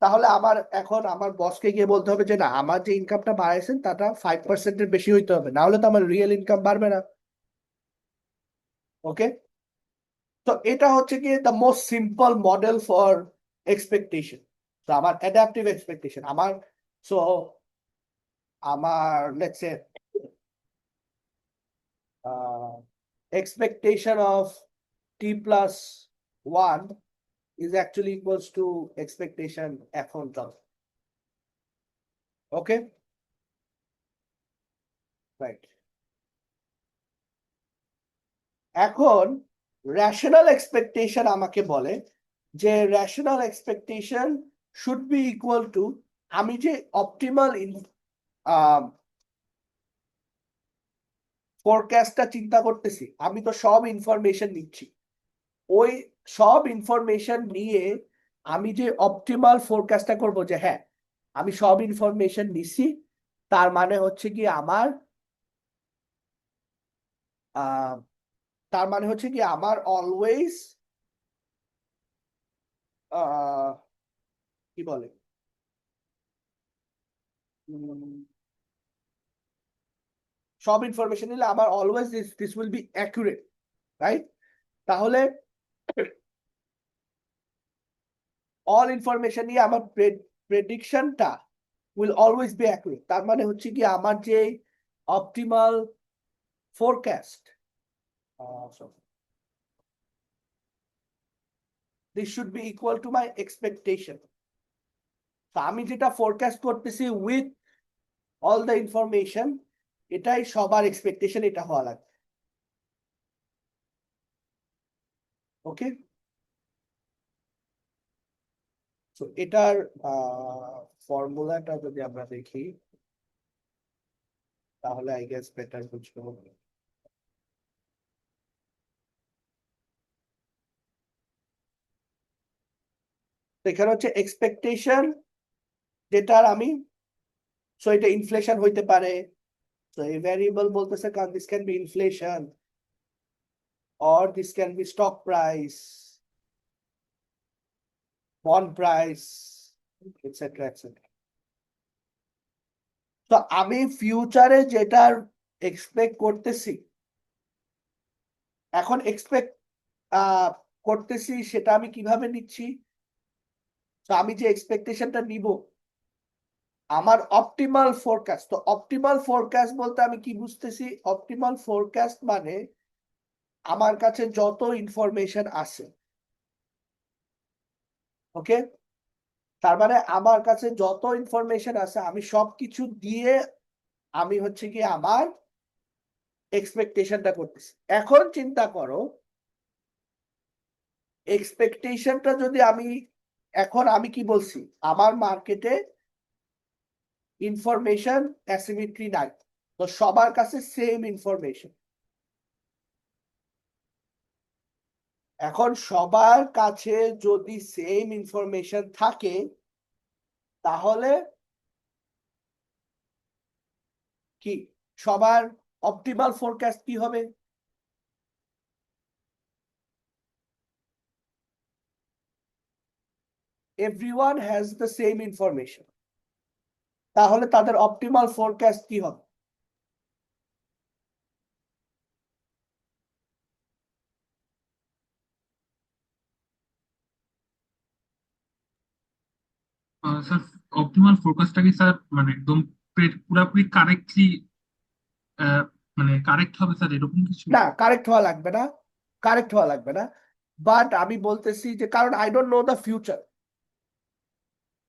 তাহলে আমার এখন আমার বসকে গিয়ে বলতে হবে যে না, আমার যে ইনকামটা বাড়াইছেন তাটা 5%-এর বেশি হইতে হবে, না হলে তো আমার রিয়েল ইনকাম বাড়বে না। ওকে, তো এটা হচ্ছে কি the most simple model for expectation. তো আমার অ্যাডাপটিভ এক্সপেকটেশন আমার, সো আমার let's say expectation of t plus 1 is actually equals to expectation এখন term. Okay, right. এখন রেশনাল এক্সপেকটেশন আমাকে বলে যে rational expectation should be equal to, আমি যে অপটিমাল ফোরকাস্টটা চিন্তা করতেছি, আমি তো সব ইনফরমেশন নিচ্ছি, ওই সব ইনফরমেশন নিয়ে আমি যে অপটিমাল ফোরকাস্টটা করব, যে হ্যাঁ আমি সব ইনফরমেশন নিছি, তার মানে হচ্ছে কি আমার তার মানে হচ্ছে কি আমার অলওয়েজ কি বলে, সব ইনফরমেশন নিলে আমার always this will be accurate, right? তাহলে অল ইনফরমেশন নিয়ে আমার প্রেডিকশনটা উইল অলওয়েজ বি অ্যাকুরেট, তার মানে হচ্ছে কি আমার যে optimal forecast, this should be equal to my expectation. তো আমি যেটা ফোরকাস্ট করতেছি উইথ অল দ্য ইনফরমেশন, এটাই সবার এক্সপেকটেশন, এটা হওয়া লাগবে। ওকে, তো এটার ফর্মুলাটা যদি আমরা দেখি, তাহলে আই গেস বেটার বুঝতে হবে। তো এখানে হচ্ছে এক্সপেকটেশন, যেটার আমি, সো এটা ইনফ্লেশন হইতে পারে। তো এই ভ্যারিয়েবল বলতেছে কারণ this can B inflation or this can be stock price, bond price, etc. etc. তো আমি ফিউচারে যেটার এক্সপেক্ট করতেছি, এখন এক্সপেক্ট করতেছি সেটা আমি কিভাবে নিচ্ছি? তো আমি যে এক্সপেকটেশনটা নিব, আমার অপটিমাল ফোরকাস্ট। তো অপটিমাল ফোরকাস্ট বলতে আমি কি বুঝতেছি? অপটিমাল ফোরকাস্ট মানে আমার কাছে যত ইনফরমেশন আছে, ওকে, তার মানে আমার কাছে যত ইনফরমেশন আছে আমি সবকিছু দিয়ে আমি হচ্ছে কি আমার এক্সপেকটেশনটা করতেছি। এখন চিন্তা করো, এক্সপেকটেশনটা যদি আমি, এখন আমি কি বলছি, আমার মার্কেটে ইনফরমেশন অ্যাসিমেট্রি নাই, তো সবার কাছে সেম ইনফরমেশন। এখন সবার কাছে যদি সেম ইনফরমেশন থাকে, তাহলে কি সবার অপটিমাল ফোরকাস্ট কি হবে? Everyone has the same information, তাহলে তাদের অপটিমাল ফোরকাস্ট কি হবে? স্যার অপটিমাল ফোরকাস্টটা কি স্যার মানে একদম পুরাপুরি কারেক্টলি মানে কারেক্ট হবে স্যার এরকম কিছু? না, কারেক্ট হওয়া লাগবে না, কারেক্ট হওয়া লাগবে না। বাট আমি বলতেছি যে কারণ I don't know the future,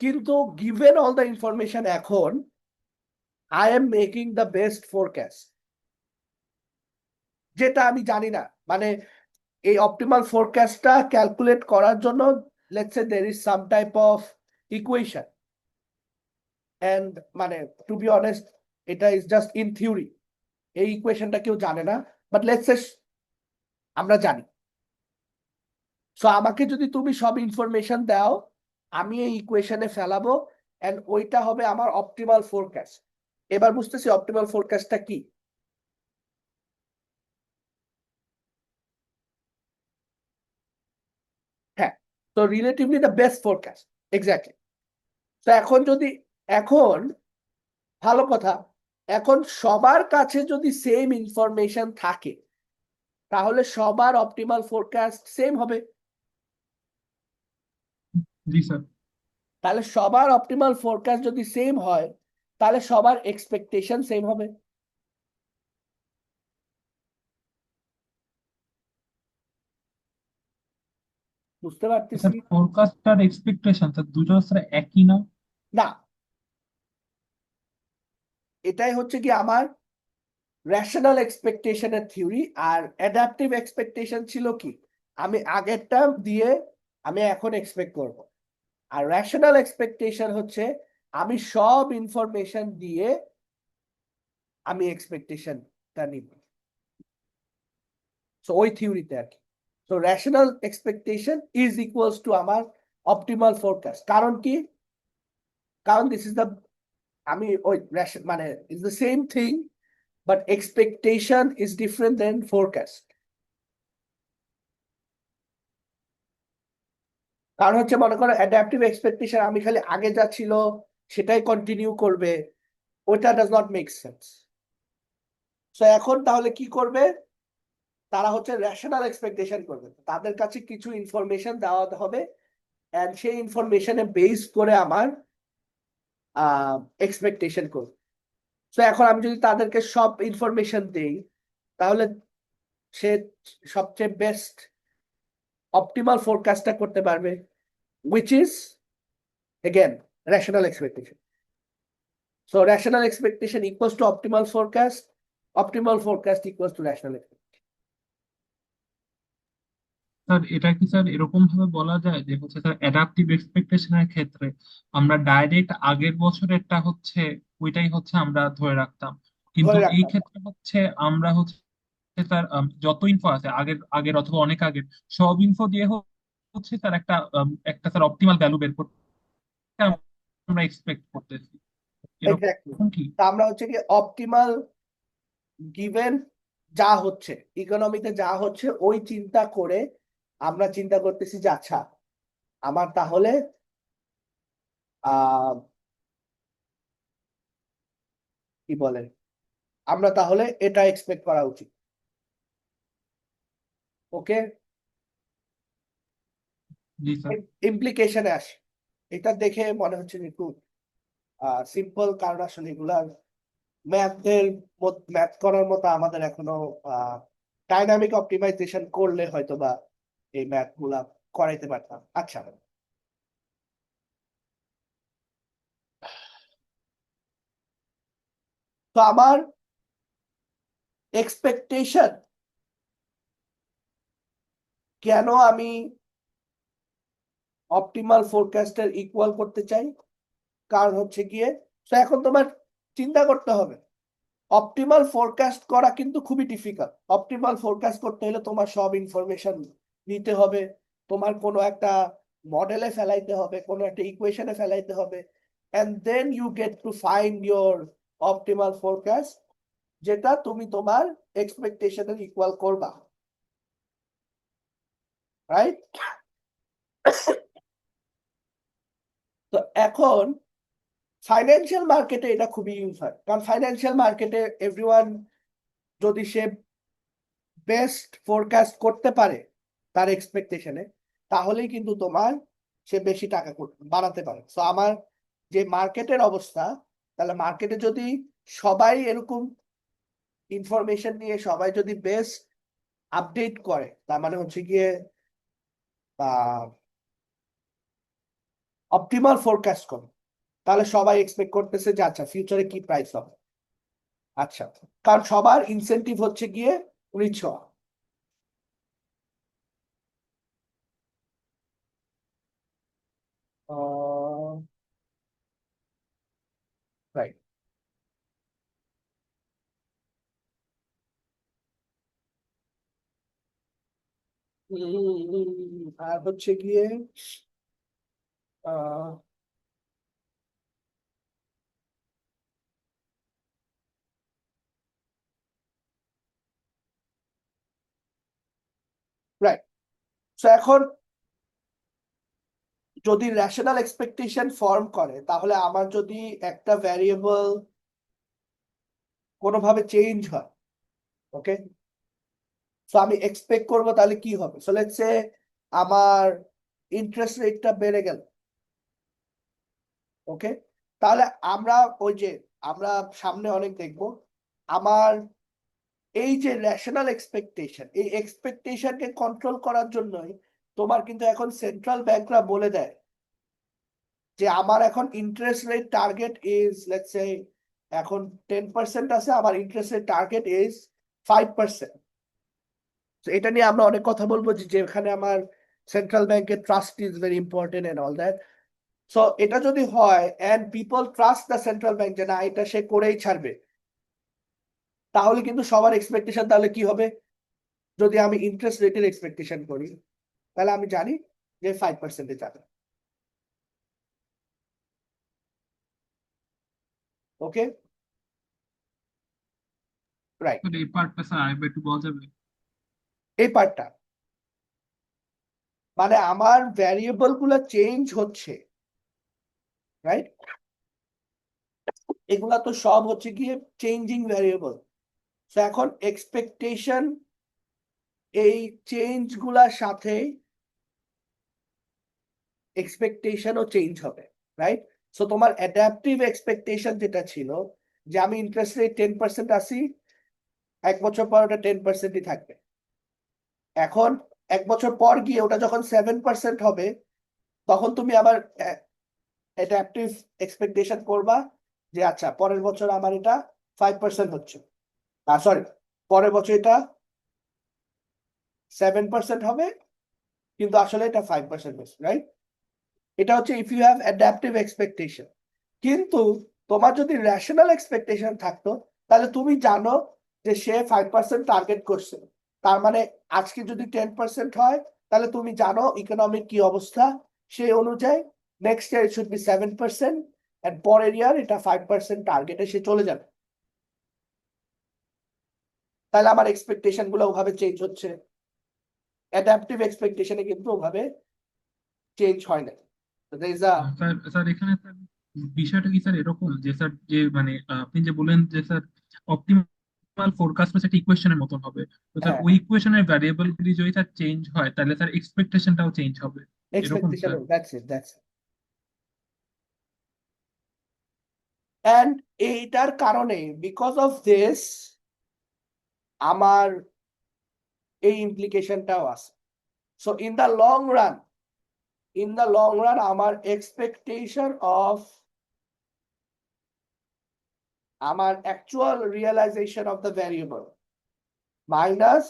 কিন্তু গিভেন অল দ্য ইনফরমেশন এখন I am making the best forecast, যেটা আমি জানি না। মানে এই অপটিমাল ফোরকাস্টটা ক্যালকুলেট করার জন্য let's say there is some type of equation, and মানে টু বি অনেস্ট এটা ইজ জাস্ট ইন থিওরি, এই ইকুয়েশনটা কেউ জানে না, বাট লেটস সে আমরা জানি। সো আমাকে যদি তুমি সব ইনফরমেশন দাও, আমি এই ইকুয়েশনে ফেলাবো, এন্ড ওইটা হবে আমার অপটিমাল ফোরকাস্ট। এবার বুঝতেছি অপটিমাল ফোরকাস্টটা কি। হ্যাঁ, তো relatively the best forecast, exactly. তো এখন যদি, এখন ভালো কথা, এখন সবার কাছে যদি সেম ইনফরমেশন থাকে, তাহলে সবার অপটিমাল ফোরকাস্ট সেম হবে। জি স্যার। তাহলে সবার অপটিমাল ফোরকাস্ট যদি সেম হয়, তাহলে সবার এক্সপেকটেশন সেম হবে। বুঝতে পারতেছি? স্যার ফোরকাস্ট আর এক্সপেকটেশন স্যার দুটো স্যার একই না? না, এটাই হচ্ছে কি আমার রেশনাল এক্সপেকটেশনের থিওরি। আর অ্যাডাপটিভ এক্সপেকটেশন ছিল কি, আমি আগেরটা দিয়ে আমি এখন এক্সপেক্ট করব। আর রেশনাল এক্সপেকটেশন হচ্ছে আমি সব ইনফরমেশন দিয়ে আমি এক্সপেকটেশনটা নিব। সো ওই থিওরিতে আর কি। So rational expectation is equals to আমার অপটিমাল ফোরকাস্ট। কারণ কি, কারণ দিস ইজ দ্য, আমি ওই মানে is the same thing, but expectation is different than forecast. কারণ হচ্ছে মনে করো অ্যাডাপটিভ এক্সপেকটেশন আমি খালি আগে যা ছিল সেটাই কন্টিনিউ করবে, ওটা does not make sense. So এখন তাহলে কি করবে, তারা হচ্ছে রেশনাল এক্সপেকটেশন করবে, তাদের কাছে কিছু ইনফরমেশন দেওয়া হবে, এন্ড সেই ইনফরমেশনে বেস করে আমার এক্সপেকটেশন করবে। সো এখন আমি যদি তাদেরকে সব ইনফরমেশন দেই, তাহলে সে সবচেয়ে বেস্ট অপটিমাল ফোরকাস্টটা করতে পারবে, which is again rational expectation. So rational expectation equals to optimal forecast, optimal forecast equals to rational expectation. Sir এটা কি স্যার এরকম ভাবে বলা যায় যে হচ্ছে স্যার অ্যাডাপটিভ এক্সপেকটেশনের ক্ষেত্রে আমরা ডাইরেক্ট আগের বছরেরটা হচ্ছে ওইটাই হচ্ছে আমরা ধরে রাখতাম, কিন্তু ধরে এই রাখলাম। ক্ষেত্রে হচ্ছে আমরা হচ্ছে তার যত ইনফো আছে আগের আগের অথবা অনেক আগের সব ইনফো দিয়ে হচ্ছে তার একটা তার অপটিমাল ভ্যালু বের করতে আমরা এক্সপেক্ট করতেছি এক্স্যাক্টলি। এরকম কি? তা আমরা হচ্ছে কি অপটিমাল গিভেন যা হচ্ছে ইকোনমিতে যা হচ্ছে ওই চিন্তা করে আমরা চিন্তা করতেছি যে আচ্ছা আমার তাহলে আহ কি বলে আমরা তাহলে এটা এক্সপেক্ট করা উচিত। ওকে, জি স্যার। ইমপ্লিকেশনে আসে। এটা দেখে মনে হচ্ছে যে খুব সিম্পল, কারণ আসলে এগুলার ম্যাথের ম্যাথ করার মতো আমাদের এখনো ডাইনামিক অপটিমাইজেশন করলে হয়তো বা এই ম্যাথ গুলা করাইতে পারতাম। আচ্ছা, তো আমার এক্সপেকটেশন কেন আমি অপটিমাল ফোরকাস্টের ইকুয়াল করতে চাই, কারণ হচ্ছে গিয়ে তো এখন তোমার চিন্তা করতে হবে অপটিমাল ফোরকাস্ট করা কিন্তু খুবই ডিফিকাল্ট। অপটিমাল ফোরকাস্ট করতে হলে তোমার সব ইনফরমেশন নিতে হবে, তোমার কোনো একটা মডেলে ফেলাইতে হবে, কোনো একটা ইকুয়েশনে ফেলাইতে হবে, and then you get to find your optimal forecast যেটা তুমি তোমার এক্সপেকটেশনের ইকুয়াল করবা, রাইট? তো এখন ফাইন্যান্সিয়াল মার্কেটে এটা খুবই ইউজ হয়, কারণ ফাইন্যান্সিয়াল মার্কেটে এভরিওয়ান যদি সে বেস্ট ফোরকাস্ট করতে পারে তার এক্সপেকটেশনে, তাহলেই কিন্তু তোমার সে বেশি টাকা বানাতে পারে। সো আমার যে মার্কেটের অবস্থা, তাহলে মার্কেটে যদি সবাই এরকম ইনফরমেশন নিয়ে সবাই যদি বেস্ট আপডেট করে, তার মানে হচ্ছে গিয়ে অপটিমাল ফোরকাস্ট করে, তাহলে সবাই এক্সপেক্ট করতেছে যে আচ্ছা ফিউচারে কি প্রাইস হবে। আচ্ছা, কারণ সবার ইনসেন্টিভ হচ্ছে গিয়ে রিচ হওয়া। রাইট। আর হচ্ছে গিয়ে রাইট। তো এখন যদি রেশনাল এক্সপেকটেশন ফর্ম করে, তাহলে আমার যদি একটা ভ্যারিয়েবল কোনোভাবে চেঞ্জ হয়, ওকে, তো আমি এক্সপেক্ট করবো তাহলে কি হবে। সো লেটস সে আমার ইন্টারেস্ট রেটটা বেড়ে গেল, ওকে, তাহলে আমরা ওই যে আমরা সামনে অনেক দেখবো আমার এই যে রেশনাল এক্সপেকটেশন, এই এক্সপেকটেশনকে কন্ট্রোল করার জন্যই তোমার কিন্তু এখন সেন্ট্রাল ব্যাংকরা বলে দেয় যে আমার এখন interest rate target is let's say এখন 10% আছে, আমার ইন্টারেস্ট রেট টার্গেট ইজ 5%। তো এটা নিয়ে আমরা অনেক কথা বলবো যে যেখানে আমার সেন্ট্রাল ব্যাংকের trust is very important and all that. So এটা যদি হয় and people trust the central bank যে না এটা সে করেই ছাড়বে, তাহলে কিন্তু সবার এক্সপেকটেশন তাহলে কি হবে, যদি আমি ইন্টারেস্ট রেটের এক্সপেকটেশন করি তাহলে আমি জানি যে 5%-এ যাবে। ওকে, রাইট। এই পার্টটা স্যার আরেকবার একটু বলা যাবে? এই পার্টটা মানে আমার ভ্যারিয়েবল গুলো চেঞ্জ হচ্ছে, রাইট? এগুলা তো সব হচ্ছে গিয়ে চেঞ্জিং ভ্যারিয়েবল। তো এখন এক্সপেকটেশন এই চেঞ্জ গুলার সাথে এক্সপেকটেশনও চেঞ্জ হবে, রাইট? সো তোমার অ্যাডাপটিভ এক্সপেকটেশন যেটা ছিল যে আমি ইন্টারেস্ট রেট 10% আসি, 1 বছর পর ওটা 10%ই থাকবে। এখন 1 বছর পর গিয়ে ওটা যখন 7% হবে, তখন তুমি আবার অ্যাডাপটিভ এক্সপেকটেশন করবা যে আচ্ছা পরের বছর আমার এটা 5% হচ্ছে, সরি পরের বছর এটা 7% হবে, কিন্তু আসলে এটা 5% হচ্ছে, রাইট? এটা হচ্ছে if you have adaptive expectation. কিন্তু তোমার যদি রেশনাল এক্সপেকটেশন থাকতো, তাহলে তুমি জানো যে সে 5% টার্গেট করছে, তার মানে আজকে যদি 10% হয় তাহলে তুমি জানো ইকোনমিক কি অবস্থা, সেই অনুযায়ী next year should be 7%, and পরের ইয়ার এটা 5% টার্গেটে সে চলে যাবে। তাহলে আমার এক্সপেকটেশন গুলো ওভাবে চেঞ্জ হচ্ছে, অ্যাডাপটিভ এক্সপেকটেশনে কিন্তু ওভাবে চেঞ্জ হয় না। স্যার স্যার এখানে স্যার বিষয়টা কি স্যার এরকম যে স্যার যে মানে আপনি যে বলেন যে স্যার অপটিমাল ফোরকাস্ট হচ্ছে একটা ইকুয়েশনের মতন হবে, তো স্যার হ্যাঁ, ওই ইকুয়েশনের ভ্যারিয়েবল গুলি যদি স্যার চেঞ্জ হয় তাহলে স্যার এক্সপেকটেশনটাও চেঞ্জ হবে এরকম expectation, sir. That's it. And এইটার কারণে বিকজ অফ দিস আমার এই ইমপ্লিকেশনটাও আছে। So in the long run আমার এক্সপেকটেশন অফ আমার actual realization of the variable minus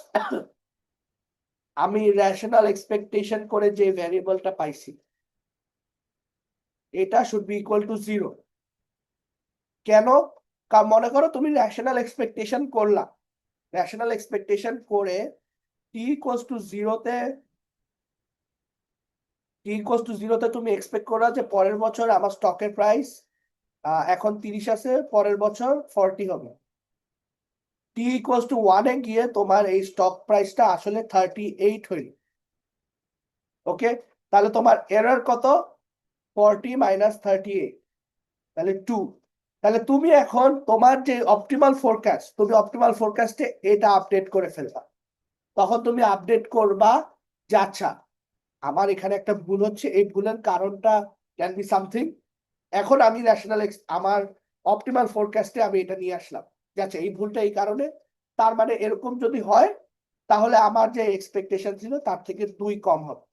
আমি রেশনাল এক্সপেকটেশন করে যে ভ্যারিয়েবলটা পাইছি, এটা শুড বি ইকুয়াল টু 0। কেন? কারণ মনে করো তুমি রেশনাল এক্সপেকটেশন করলা, রেশনাল এক্সপেকটেশন করে টি ইকুয়ালস টু জিরোতে তুমি এক্সপেক্ট করো যে পরের বছর আমার স্টকের প্রাইস এখন 30 আছে, পরের বছর 40 হবে। টি ইকুয়ালস টু 1 এ গিয়ে তোমার এই স্টক প্রাইসটা আসলে 38 হইল। ওকে, তাহলে তোমার এরর কত? 40 মাইনাস 38, তাহলে 2। তাহলে তুমি এখন তোমার যে অপটিমাল ফোরকাস্ট, তুমি অপটিমাল ফোরকাস্টে এটা আপডেট করে ফেলবা। তখন তুমি আপডেট করবা যে আচ্ছা আমার এখানে একটা ভুল হচ্ছে, এই ভুলের কারণটা ক্যান বি সামথিং। এখন আমি আমার অপটিমাল ফোরকাস্টে আমি এটা নিয়ে আসলাম যে আচ্ছা এই ভুলটা এই কারণে, তার মানে এরকম যদি হয় তাহলে আমার যে এক্সপেকটেশন ছিল তার থেকে 2 কম হবে।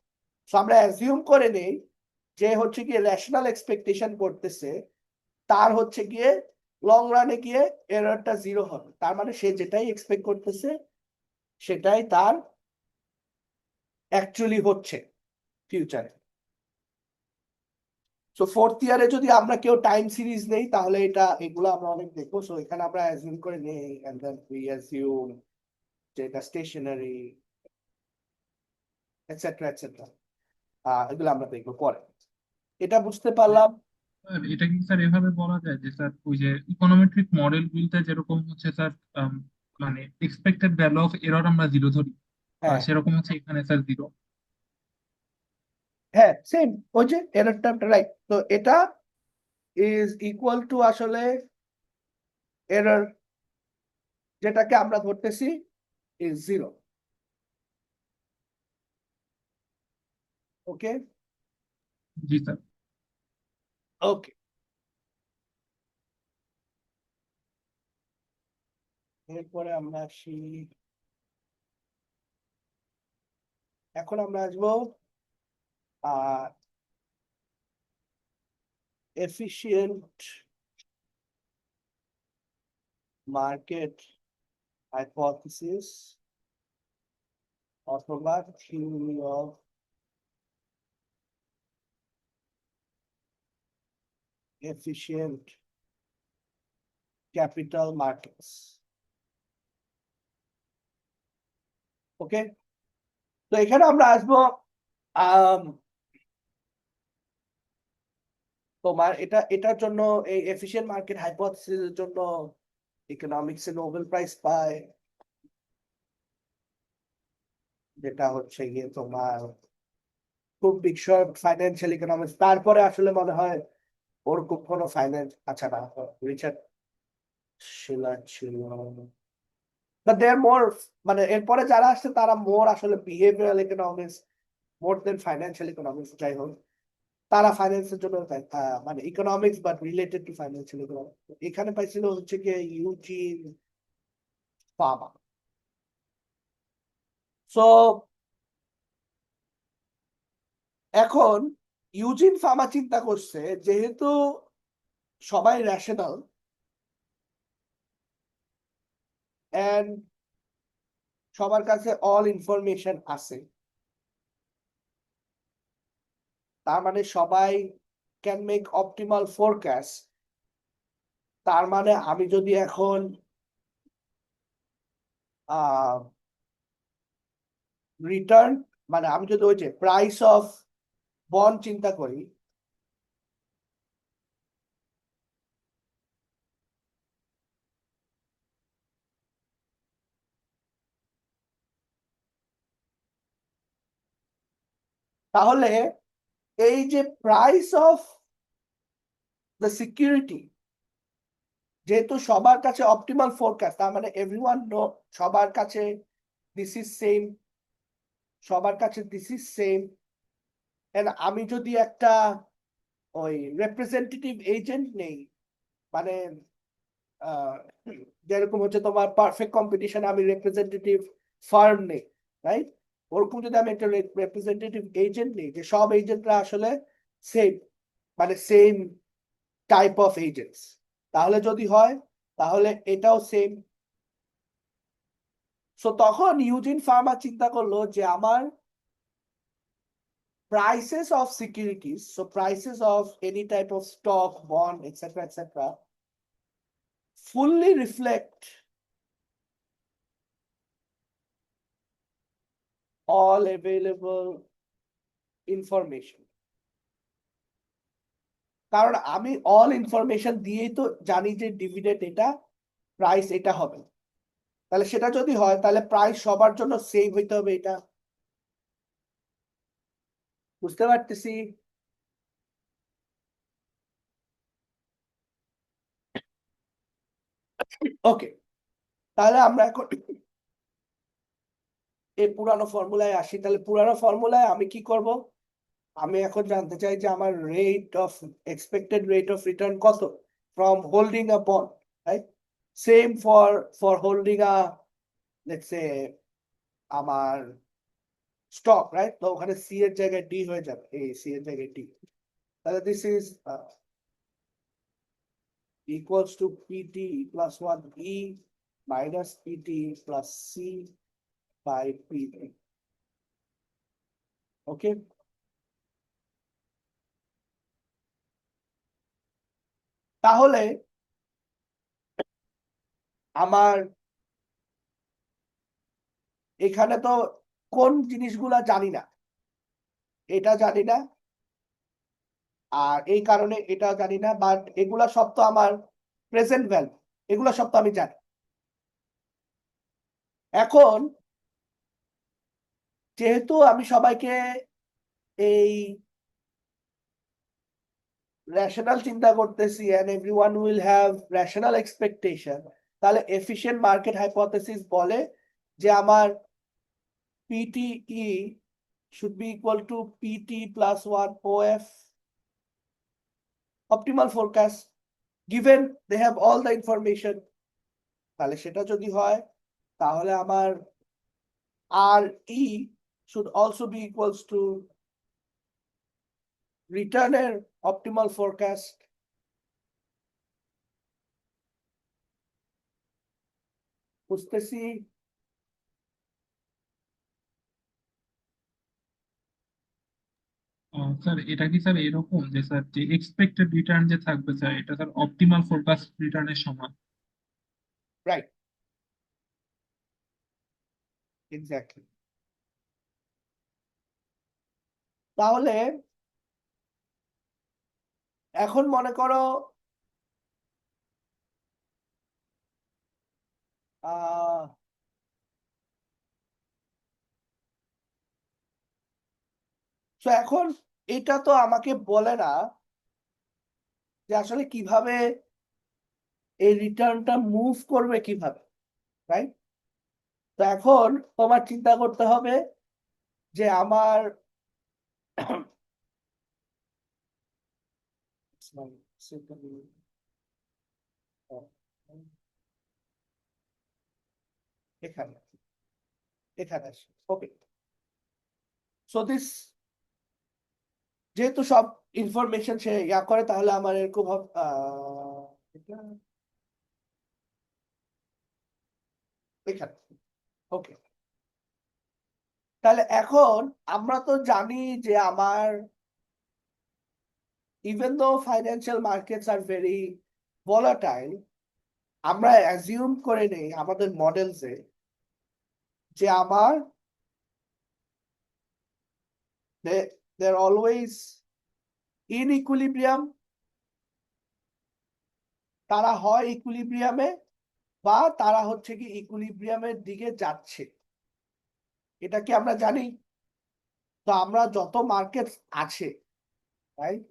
সো আমরা অ্যাজিউম করে নেই যে হচ্ছে গিয়ে রেশনাল এক্সপেকটেশন করতেছে, তার হচ্ছে গিয়ে লং রানে গিয়ে এররটা 0 হবে, তার মানে সে যেটাই এক্সপেক্ট করতেছে সেটাই তার অ্যাকচুয়ালি হচ্ছে ফিউচারে। সো ফোর্থ ইয়ারে যদি আমরা কেউ টাইম সিরিজ নেই তাহলে এগুলো আমরা অনেক দেখবো। সো এখানে আমরা অ্যাজিউম করে নেই, এন্ড দেন উই অ্যাজিউম যে এটা স্টেশনারি এটসেট্রা এটসেট্রা, এগুলো আমরা দেখবো পরে। এটা বুঝতে পারলাম। স্যার এটা কি স্যার এভাবে বলা যায় যে স্যার ওই যে ইকোনোমেট্রিক মডেল গুলোতে যেরকম হচ্ছে স্যার মানে এক্সপেক্টেড ভ্যালু অফ এরর আমরা জিরো ধরি, হ্যাঁ, সেরকম হচ্ছে এখানে স্যার জিরো। হ্যাঁ, সেম, ওই যে এররটা রাইট। তো এটা ইজ ইকুয়াল টু আসলে এরর যেটাকে আমরা ধরতেছি ইজ 0। ওকে, জি স্যার। ওকে, এরপরে আমরা আসি, এখন আমরা আসবো এফিশিয়েন্ট মার্কেট হাইপোথিসিস অথবা theory of efficient capital markets. Okay, তো এখানে আমরা আসবো আম, তোমার এটার জন্য, এই এফিশিয়েন্ট মার্কেট হাইপোথিসিসের জন্য ইকোনমিক্সে নোবেল প্রাইজ পায়, যেটা হচ্ছে গিয়ে তোমার খুব বিখ্যাত ফাইন্যান্সিয়াল ইকোনমিক্স। তারপরে আসলে মনে হয় ওরকম কোনো ফাইন্যান্স, আচ্ছা না, রিচার্ড শিলার ছিল, বাট দে আর মোর, মানে এরপরে যারা আসছে তারা মোর আসলে বিহেভিয়ারাল ইকোনমিক্স মোর দেন ফাইন্যান্সিয়াল ইকোনমিক্স। যাই হোক, তারা ফাইন্যান্সের জন্য মানে economics but related to financial economics. এখানে পাইছিল হচ্ছে গিয়ে ইউজিন ফার্মা। সো এখন ইউজিন ফার্মা চিন্তা করছে যেহেতু সবাই রেশনাল এন্ড সবার কাছে অল ইনফরমেশন আছে, তার মানে সবাই ক্যান মেক অপটিমাল ফোরকাস্ট। তার মানে আমি যদি এখন রিটার্ন, মানে আমি যদি ওই যে প্রাইস অফ বন্ড চিন্তা করি, তাহলে এই যে প্রাইস অফ দ্য সিকিউরিটি, যেহেতু সবার কাছে অপটিমাল ফোরকাস্ট, তার মানে এভরিওয়ান নো, সবার কাছে দিস ইজ সেম, সবার কাছে দিস ইজ সেম। আমি যদি একটা ওই রিপ্রেজেন্টেটিভ এজেন্ট নেই, মানে আহ, যেরকম হচ্ছে তোমার পারফেক্ট কম্পিটিশন, আমি রিপ্রেজেন্টেটিভ ফার্ম নেই, রাইট? ওরকম যদি আমি একটা রিপ্রেজেন্টেটিভ এজেন্ট নেই, যে সব এজেন্টরা আসলে সেম, মানে সেম টাইপ অফ এজেন্টস, তাহলে যদি হয় তাহলে এটাও সেম। সো তখন ইউজিন ফার্মা চিন্তা করলো যে আমার prices of securities, so prices of any type of stock, bond, etc., fully reflect all available information. কারণ আমি অল ইনফরমেশন দিয়েই তো জানি যে ডিভিডেন্ড এটা, প্রাইস এটা হবে। তাহলে সেটা যদি হয় তাহলে প্রাইস সবার জন্য সেম হইতে হবে, এটা বুঝতে পারতেছি। ওকে, তাহলে আমরা এখন এই পুরানো ফর্মুলায় আসি। তাহলে পুরানো ফর্মুলায় আমি কি করব? আমি এখন জানতে চাই যে আমার এক্সপেক্টেড রেট অফ রিটার্ন কত from holding a bond, right? Same for holding a, let's say আমার স্টক, রাইট? তো ওখানে সি এর জায়গায় ডি হয়ে যাবে, এই সি এর জায়গায় ডি। তাহলে this is equals to PT plus 1 E minus PT plus C by PT. Okay, তাহলে আমার এখানে তো কোন জিনিসগুলা জানি না, এটা জানি না, আর এই কারণে এটা জানি না, বাট এগুলা সব তো আমার প্রেজেন্ট ভ্যালু, এগুলা সব তো আমি জানি। এখন যেহেতু আমি সবাইকে এই রেশনাল চিন্তা করতেছি, and everyone will have rational expectation, তাহলে এফিশিয়েন্ট মার্কেট হাইপোথেসিস বলে যে আমার PTE should be equal to PT plus 1 OF, optimal forecast, given they have all the information। তাহলে সেটা যদি হয় তাহলে আমার RE should also be equals to রিটার্নের অপটিমাল ফোরকাস্ট। বুঝতেছি। স্যার এটা কি স্যার এরকম যে স্যার যে এক্সপেক্টেড রিটার্ন যে থাকবে স্যার এটা স্যার অপটিমাল ফোরকাস্ট রিটার্নের সমান? Right, exactly. তাহলে এখন মনে করো আহ তো এখন এটা তো আমাকে বলে না যে আসলে কিভাবে এই রিটার্নটা মুভ করবে কিভাবে, রাইট? তো এখন তোমার চিন্তা করতে হবে যে আমার এখানে এখানে আসি। ওকে, সো দিস, যেহেতু সব ইনফরমেশন সে ইয়া করে, তাহলে আমার এরকম হবে এখানে। ওকে, তাহলে এখন আমরা তো জানি যে আমার, even though financial markets are very volatile, আমরা অ্যাজিউম করে নেই আমাদের মডেলসে যে আমার they're always in equilibrium, তারা হয় ইকুইলিব্রিয়ামে বা তারা হচ্ছে কি ইকুইলিব্রিয়ামের দিকে যাচ্ছে, এটা কি আমরা জানি? তো আমরা যত মার্কেট আছে, রাইট,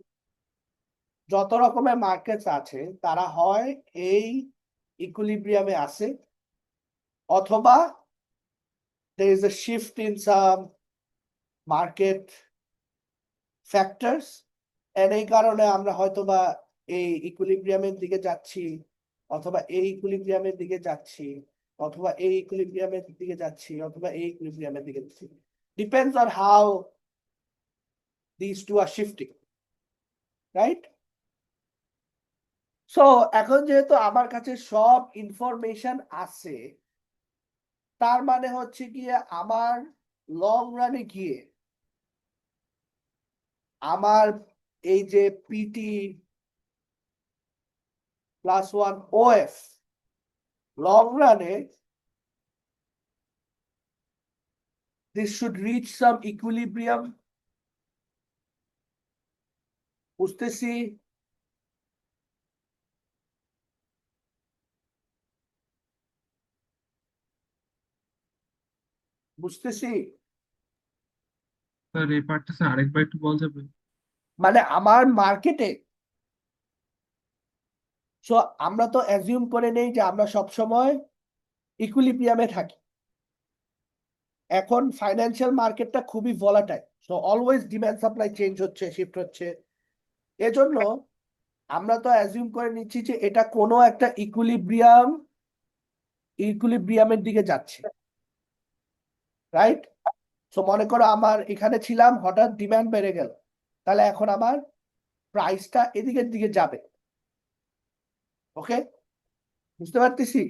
যত রকমের মার্কেট আছে তারা হয় এই ইকুইলিব্রিয়ামে আছে, অথবা there is a shift in some market factors, and এই কারণে আমরা হয়তোবা এই ইকুইলিব্রিয়ামের দিকে যাচ্ছি, অথবা এই ইকুইলিব্রিয়ামের দিকে যাচ্ছি, অথবা এই ইকুইলিব্রিয়ামের দিকে যাচ্ছি, অথবা এই ইকুইলিব্রিয়ামের দিকে যাচ্ছি, depends on how these two are shifting, right? So এখন যেহেতু আমার কাছে সব ইনফরমেশন আছে, তার মানে হচ্ছে গিয়ে আমার লং রানে গিয়ে আমার এই যে পিটি প্লাস 1 ওএফ লং রানে this should reach some equilibrium, বুঝতেছি? বুঝতেছি স্যার এই পার্টটা স্যার আরেকবার একটু বলা যাবে? মানে আমার মার্কেটে, সো আমরা তো অ্যাজিউম করে নেই যে আমরা সব সময় ইকুইলিব্রিয়ামে থাকি। এখন ফাইন্যান্সিয়াল মার্কেটটা খুবই volatile, so always demand supply change হচ্ছে, শিফট হচ্ছে, এজন্য আমরা তো অ্যাজিউম করে নিচ্ছি যে এটা কোনো একটা ইকুইলিব্রিয়ামের দিকে যাচ্ছে, রাইট? সো মনে করো আমার এখানে ছিলাম, হঠাৎ ডিমান্ড বেড়ে গেল, তাহলে এখন আমার প্রাইসটা এদিকের দিকে যাবে। ওকে, বুঝতে পারতেছি?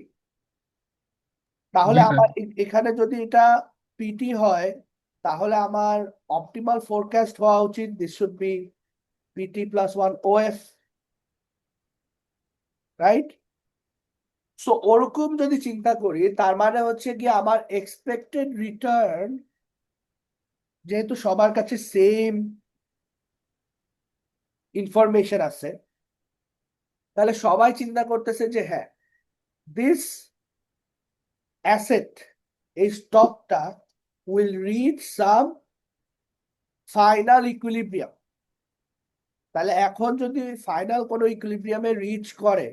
তাহলে জি স্যার। আমার এখানে যদি এটা পিটি হয়, তাহলে আমার অপটিমাল ফোরকাস্ট হওয়া উচিত this should be PT plus 1 of, right? So ওরকম যদি চিন্তা করি, তার মানে হচ্ছে কি আমার এক্সপেক্টেড রিটার্ন, যেহেতু সবার কাছে সেম ইনফরমেশন আছে, তাহলে সবাই চিন্তা করতেছে যে হ্যাঁ, দিস অ্যাসেট, এই স্টকটা will reach some final equilibrium. তাহলে এখন যদি ফাইনাল কোনো ইকুইলিব্রিয়ামে রিচ করে,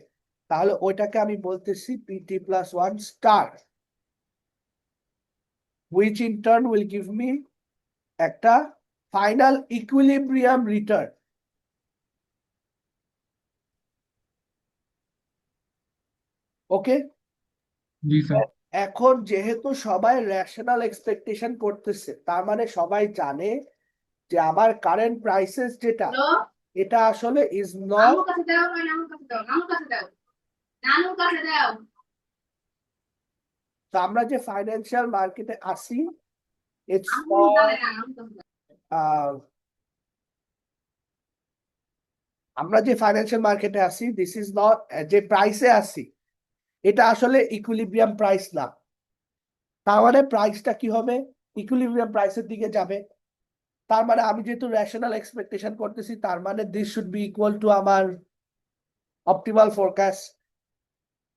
তাহলে ওইটাকে আমি বলতেছি PT plus 1 star, which in turn will give me একটা ফাইনাল ইকুইলিব্রিয়াম রিটার্ন। ওকে, জি স্যার। এখন যেহেতু সবাই রেশনাল এক্সপেকটেশন করতেছে, তার মানে সবাই জানে যে আমার কারেন্ট প্রাইসেস যেটা, হ্যালো, এটা আসলে ইজ নট, নানুর কাছে দাও, নয় নানুর কাছে দাও, নানুর কাছে দাও, নানুর কাছে দাও। তো আমরা যে ফাইন্যান্সিয়াল মার্কেটে আসি, ইটস নানু জানে না, নানুর কাছে দাও। আমরা যে ফাইন্যান্সিয়াল মার্কেটে আসি, দিস ইজ নট, যে প্রাইসে আসি এটা আসলে ইকুইলিব্রিয়াম প্রাইস না। তার মানে প্রাইসটা কি হবে, ইকুইলিব্রিয়াম প্রাইসের দিকে যাবে। তার মানে আমি যেহেতু রেশনাল এক্সপেকটেশন করতেছি, তার মানে this should B equal to আমার অপটিমাল ফোরকাস্ট।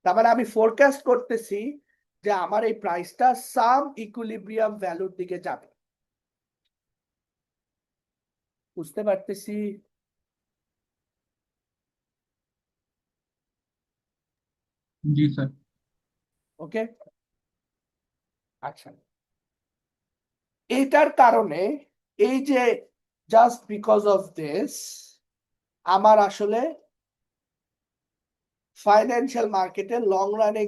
তার মানে আমি ফোরকাস্ট করতেছি যে আমার এই প্রাইসটা সাম ইকুইলিব্রিয়াম ভ্যালুর দিকে যাবে। বুঝতে পারতেছি? জি স্যার। ওকে, আচ্ছা, এইটার কারণে এই যে জাস্ট বিকজ অফ দিস আমার আসলে ফাইন্যান্সিয়াল মার্কেটে লং রানে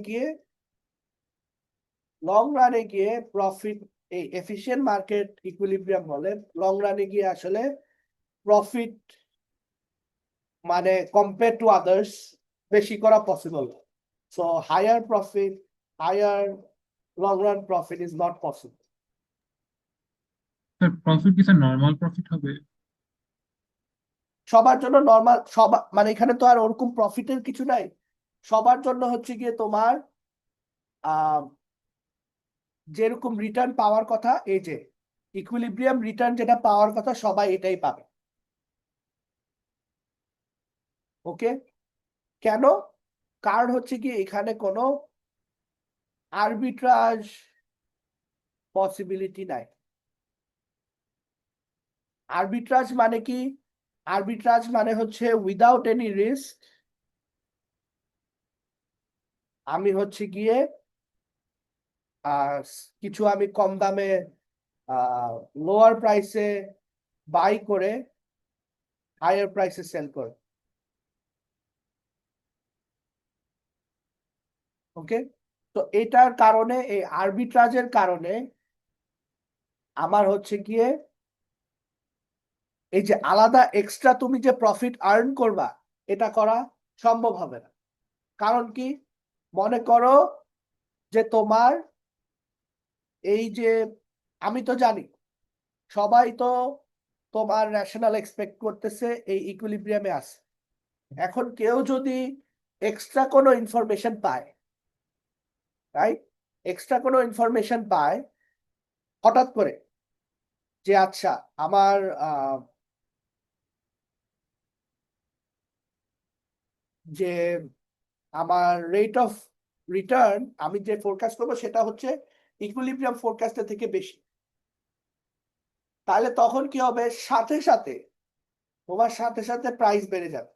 গিয়ে প্রফিট, এই এফিশিয়েন্ট মার্কেট ইকুইলিব্রিয়াম হলে লং রানে গিয়ে আসলে প্রফিট মানে কম্পেয়ার টু আদার্স বেশি করা possible. So higher profit, higher long run profit is not possible. Sir profit কি স্যার নর্মাল প্রফিট হবে? সবার জন্য নর্মাল, সবার মানে এখানে তো আর ওরকম প্রফিটের কিছু নাই, সবার জন্য হচ্ছে গিয়ে তোমার যেরকম রিটার্ন পাওয়ার কথা, এই যে ইকুইলিব্রিয়াম রিটার্ন যেটা পাওয়ার কথা সবাই এটাই পাবে। ওকে, কেন? কারণ হচ্ছে কি এখানে কোনো আরবিট্রাজ পসিবিলিটি নাই। আরবিট্রাজ মানে কি? আরবিট্রাজ মানে হচ্ছে উইদাউট এনি রিস্ক আমি হচ্ছে গিয়ে কিছু আমি কম দামে লোয়ার প্রাইসে বাই করে হায়ার প্রাইসে সেল করে। ওকে, তো এটার কারণে, এই আরবিট্রাজের কারণে আমার হচ্ছে গিয়ে এই যে আলাদা এক্সট্রা তুমি যে প্রফিট আর্ন করবা, এটা করা সম্ভব হবে না। কারণ কি? মনে করো যে তোমার এই যে, আমি তো জানি সবাই তো তোমার ন্যাশনাল এক্সপেক্ট করতেছে এই ইকুইলিব্রিয়ামে আছে। এখন কেউ যদি এক্সট্রা কোনো ইনফরমেশন পায়, রাইট, এক্সট্রা কোনো ইনফরমেশন পায় হঠাৎ করে যে আচ্ছা আমার যে আমার রেট অফ রিটার্ন আমি যে ফোরকাস্ট করবো সেটা হচ্ছে ইকুইলিব্রিয়াম ফোরকাস্টের থেকে বেশি, তাহলে তখন কি হবে? সাথে সাথে তোমার সাথে সাথে প্রাইস বেড়ে যাবে।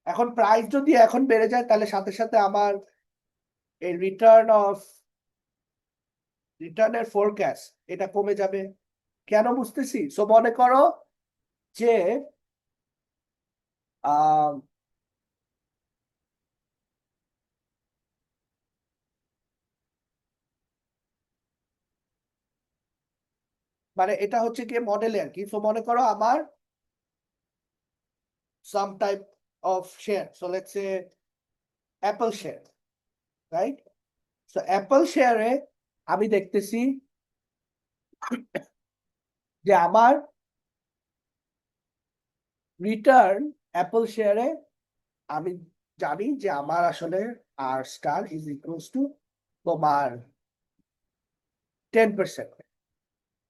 এখন প্রাইস যদি এখন বেড়ে যায় তাহলে সাথে সাথে আমার এই রিটার্নের ফোরকাস্ট এটা কমে যাবে। কেন বুঝতেছি? সো মনে করো যে আহ মানে এটা হচ্ছে কি মডেলে আর কি। সো মনে করো আমার some type of share, so let's say Apple share, right? So Apple share এ আমি দেখতেছি যে আমার রিটার্ন অ্যাপল শেয়ারে আমি জানি যে আমার আসলে আর স্টার ইজ ইকুয়ালস টু তোমার 10%।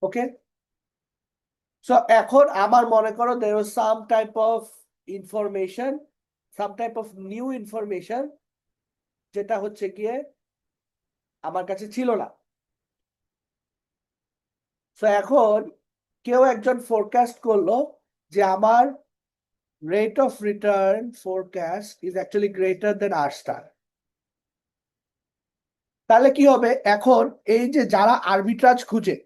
ওকে, সো এখন আমার মনে করো there was some type of information, some type of new information যেটা হচ্ছে গিয়ে আমার কাছে ছিল না। সো এখন কেউ একজন ফোরকাস্ট করলো যে আমার rate of return forecast is actually greater than R star. তাহলে কি হবে? এখন এই যে যারা আরবিট্রাজ খুঁজে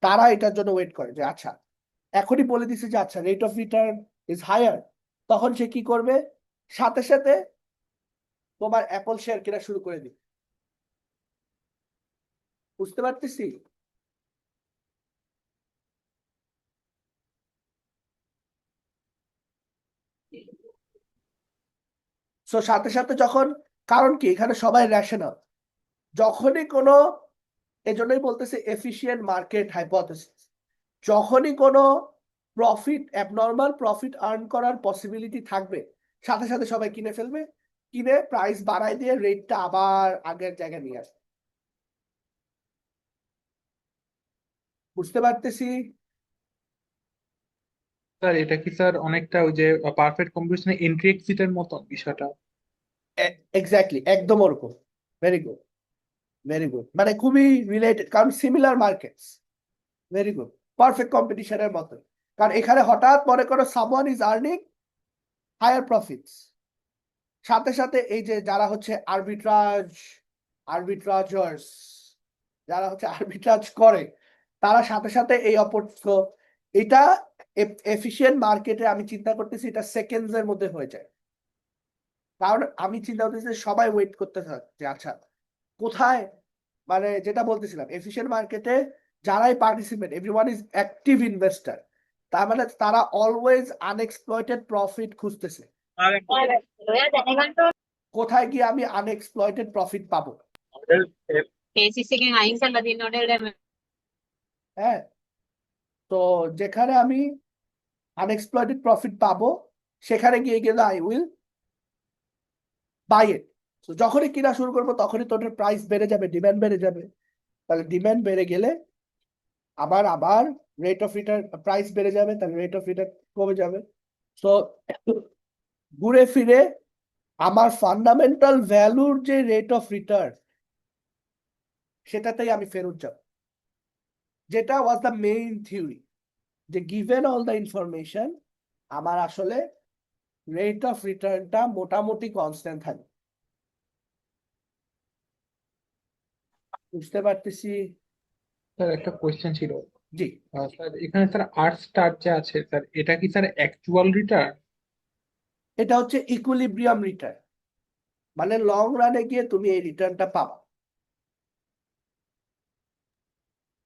তারা এটার জন্য ওয়েট করে যে আচ্ছা এখনই বলে দিছে যে আচ্ছা rate of return is higher, তখন সে কি করবে? সাথে সাথে তোমার অ্যাপল শেয়ার কেনা শুরু করে দিবে। বুঝতে পারতেছি? সো সাথে সাথে যখন, কারণ কি এখানে সবাই রেশনাল, যখনই কোনো, এজন্যই বলতেছে এফিশিয়েন্ট মার্কেট হাইপোথেসিস, যখনই কোনো প্রফিট, অ্যাবনর্মাল প্রফিট আর্ন করার পসিবিলিটি থাকবে সাথে সাথে সবাই কিনে ফেলবে, কিনে প্রাইস বাড়াই দিয়ে রেটটা আবার আগের জায়গায় নিয়ে আসবে। বুঝতে পারতেছি? স্যার এটা কি স্যার অনেকটা ওই যে পারফেক্ট কম্পিটিশনে এন্ট্রি এক্সিটের মতো বিষয়টা? এক্স্যাক্টলি, একদম ওরকম। ভেরি গুড, ভেরি গুড, মানে খুবই রিলেটেড, কারণ similar markets. Very good, perfect কম্পিটিশনের মতো। কারণ এখানে হঠাৎ মনে করো someone is earning higher profits, সাথে সাথে এই যে যারা হচ্ছে আরবিট্রাজার্স, যারা হচ্ছে আরবিট্রাজ করে, তারা সাথে সাথে এই এটা এফিশিয়েন্ট মার্কেটে আমি চিন্তা করতেছি এটা সেকেন্ডস এর মধ্যে হয়ে যায়। কারণ আমি চিন্তা করতেছি সবাই ওয়েট করতে থাকে যে আচ্ছা কোথায়, মানে যেটা বলতেছিলাম এফিশিয়েন্ট মার্কেটে যারাই participate everyone is active investor, তার মানে তারা অলওয়েজ আনএক্সপ্লয়েটেড প্রফিট খুঁজতেছে। কোথায় গিয়ে আমি আনএক্সপ্লয়েটেড প্রফিট পাবো? হ্যাঁ, তো যেখানে আমি আনএক্সপ্লয়েটেড প্রফিট পাবো সেখানে গিয়ে গেলে আই উইল বাই ইট। তো যখনই কিনা শুরু করবো তখনই তোদের প্রাইস বেড়ে যাবে, ডিমান্ড বেড়ে যাবে। তাহলে ডিমান্ড বেড়ে গেলে আবার আবার রেট অফ রিটার্ন, প্রাইস বেড়ে যাবে, তাহলে রেট অফ রিটার্ন কমে যাবে। তো ঘুরে ফিরে আমার ফান্ডামেন্টাল ভ্যালুর যে রেট অফ রিটার্ন, সেটাতেই আমি ফেরত যাব, যেটা ওয়াজ দ্য মেইন থিওরি, যে গিভেন অল দ্য ইনফরমেশন আমার আসলে রেট অফ রিটার্নটা মোটামুটি কনস্ট্যান্ট থাকে। বুঝতে পারতেছি? স্যার একটা কোয়েশ্চেন ছিল। জি, স্যার এখানে স্যার আর স্টার যে আছে স্যার, এটা কি স্যার অ্যাকচুয়াল রিটার্ন? এটা হচ্ছে ইকুইলিব্রিয়াম রিটার্ন, মানে লং রানে গিয়ে তুমি এই রিটার্নটা পাবা।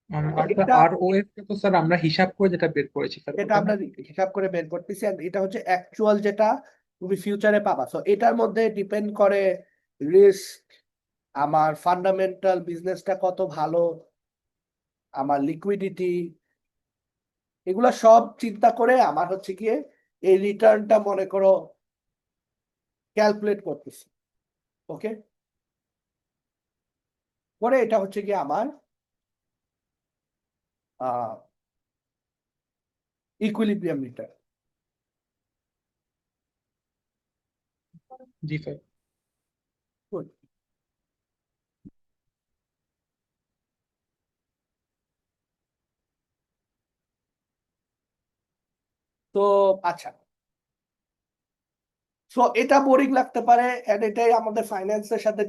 আর এটা আর ওএফ কে তো স্যার আমরা হিসাব করে যেটা বের করেছি স্যার, এটা ওটা আমরা হিসাব করে বের করতেছি, আর এটা হচ্ছে অ্যাকচুয়াল যেটা তুমি ফিউচারে পাবা। সো এটার মধ্যে ডিপেন্ড করে রিস্ক, আমার ফান্ডামেন্টাল বিজনেসটা কত ভালো, আমার লিকুইডিটি, এগুলা সব চিন্তা করে আমার হচ্ছে গিয়ে এই রিটার্নটা মনে করো ক্যালকুলেট করতেছি। ওকে, পরে এটা হচ্ছে গিয়ে আমার ইকুইলিব্রিয়াম রিটার্ন। জি স্যার। তো আচ্ছা, সো এটা বোরিং লাগতে পারে, এন্ড এটাই আমাদের ফাইন্যান্সের সাথে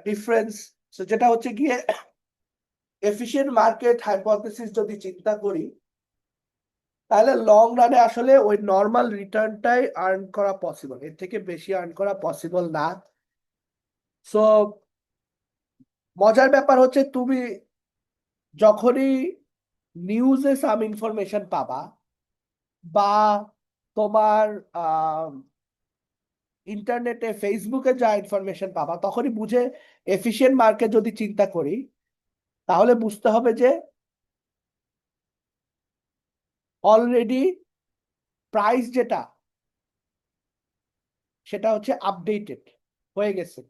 ডিফারেন্স। সো যেটা হচ্ছে গিয়ে এফিশিয়েন্ট মার্কেট হাইপোথেসিস যদি চিন্তা করি, তাহলে লং রানে আসলে ওই নর্মাল রিটার্নটাই আর্ন করা পসিবল, এর থেকে বেশি আর্ন করা পসিবল না। সো মজার ব্যাপার হচ্ছে তুমি যখনই নিউজে সাম ইনফরমেশন পাবা, বা তোমার ইন্টারনেটে ফেসবুকে যা ইনফরমেশন পাবা, তখনই বুঝে এফিশিয়েন্ট মার্কেট যদি চিন্তা করি, তাহলে বুঝতে হবে যে অলরেডি প্রাইস যেটা, সেটা হচ্ছে আপডেটেড হয়ে গেছে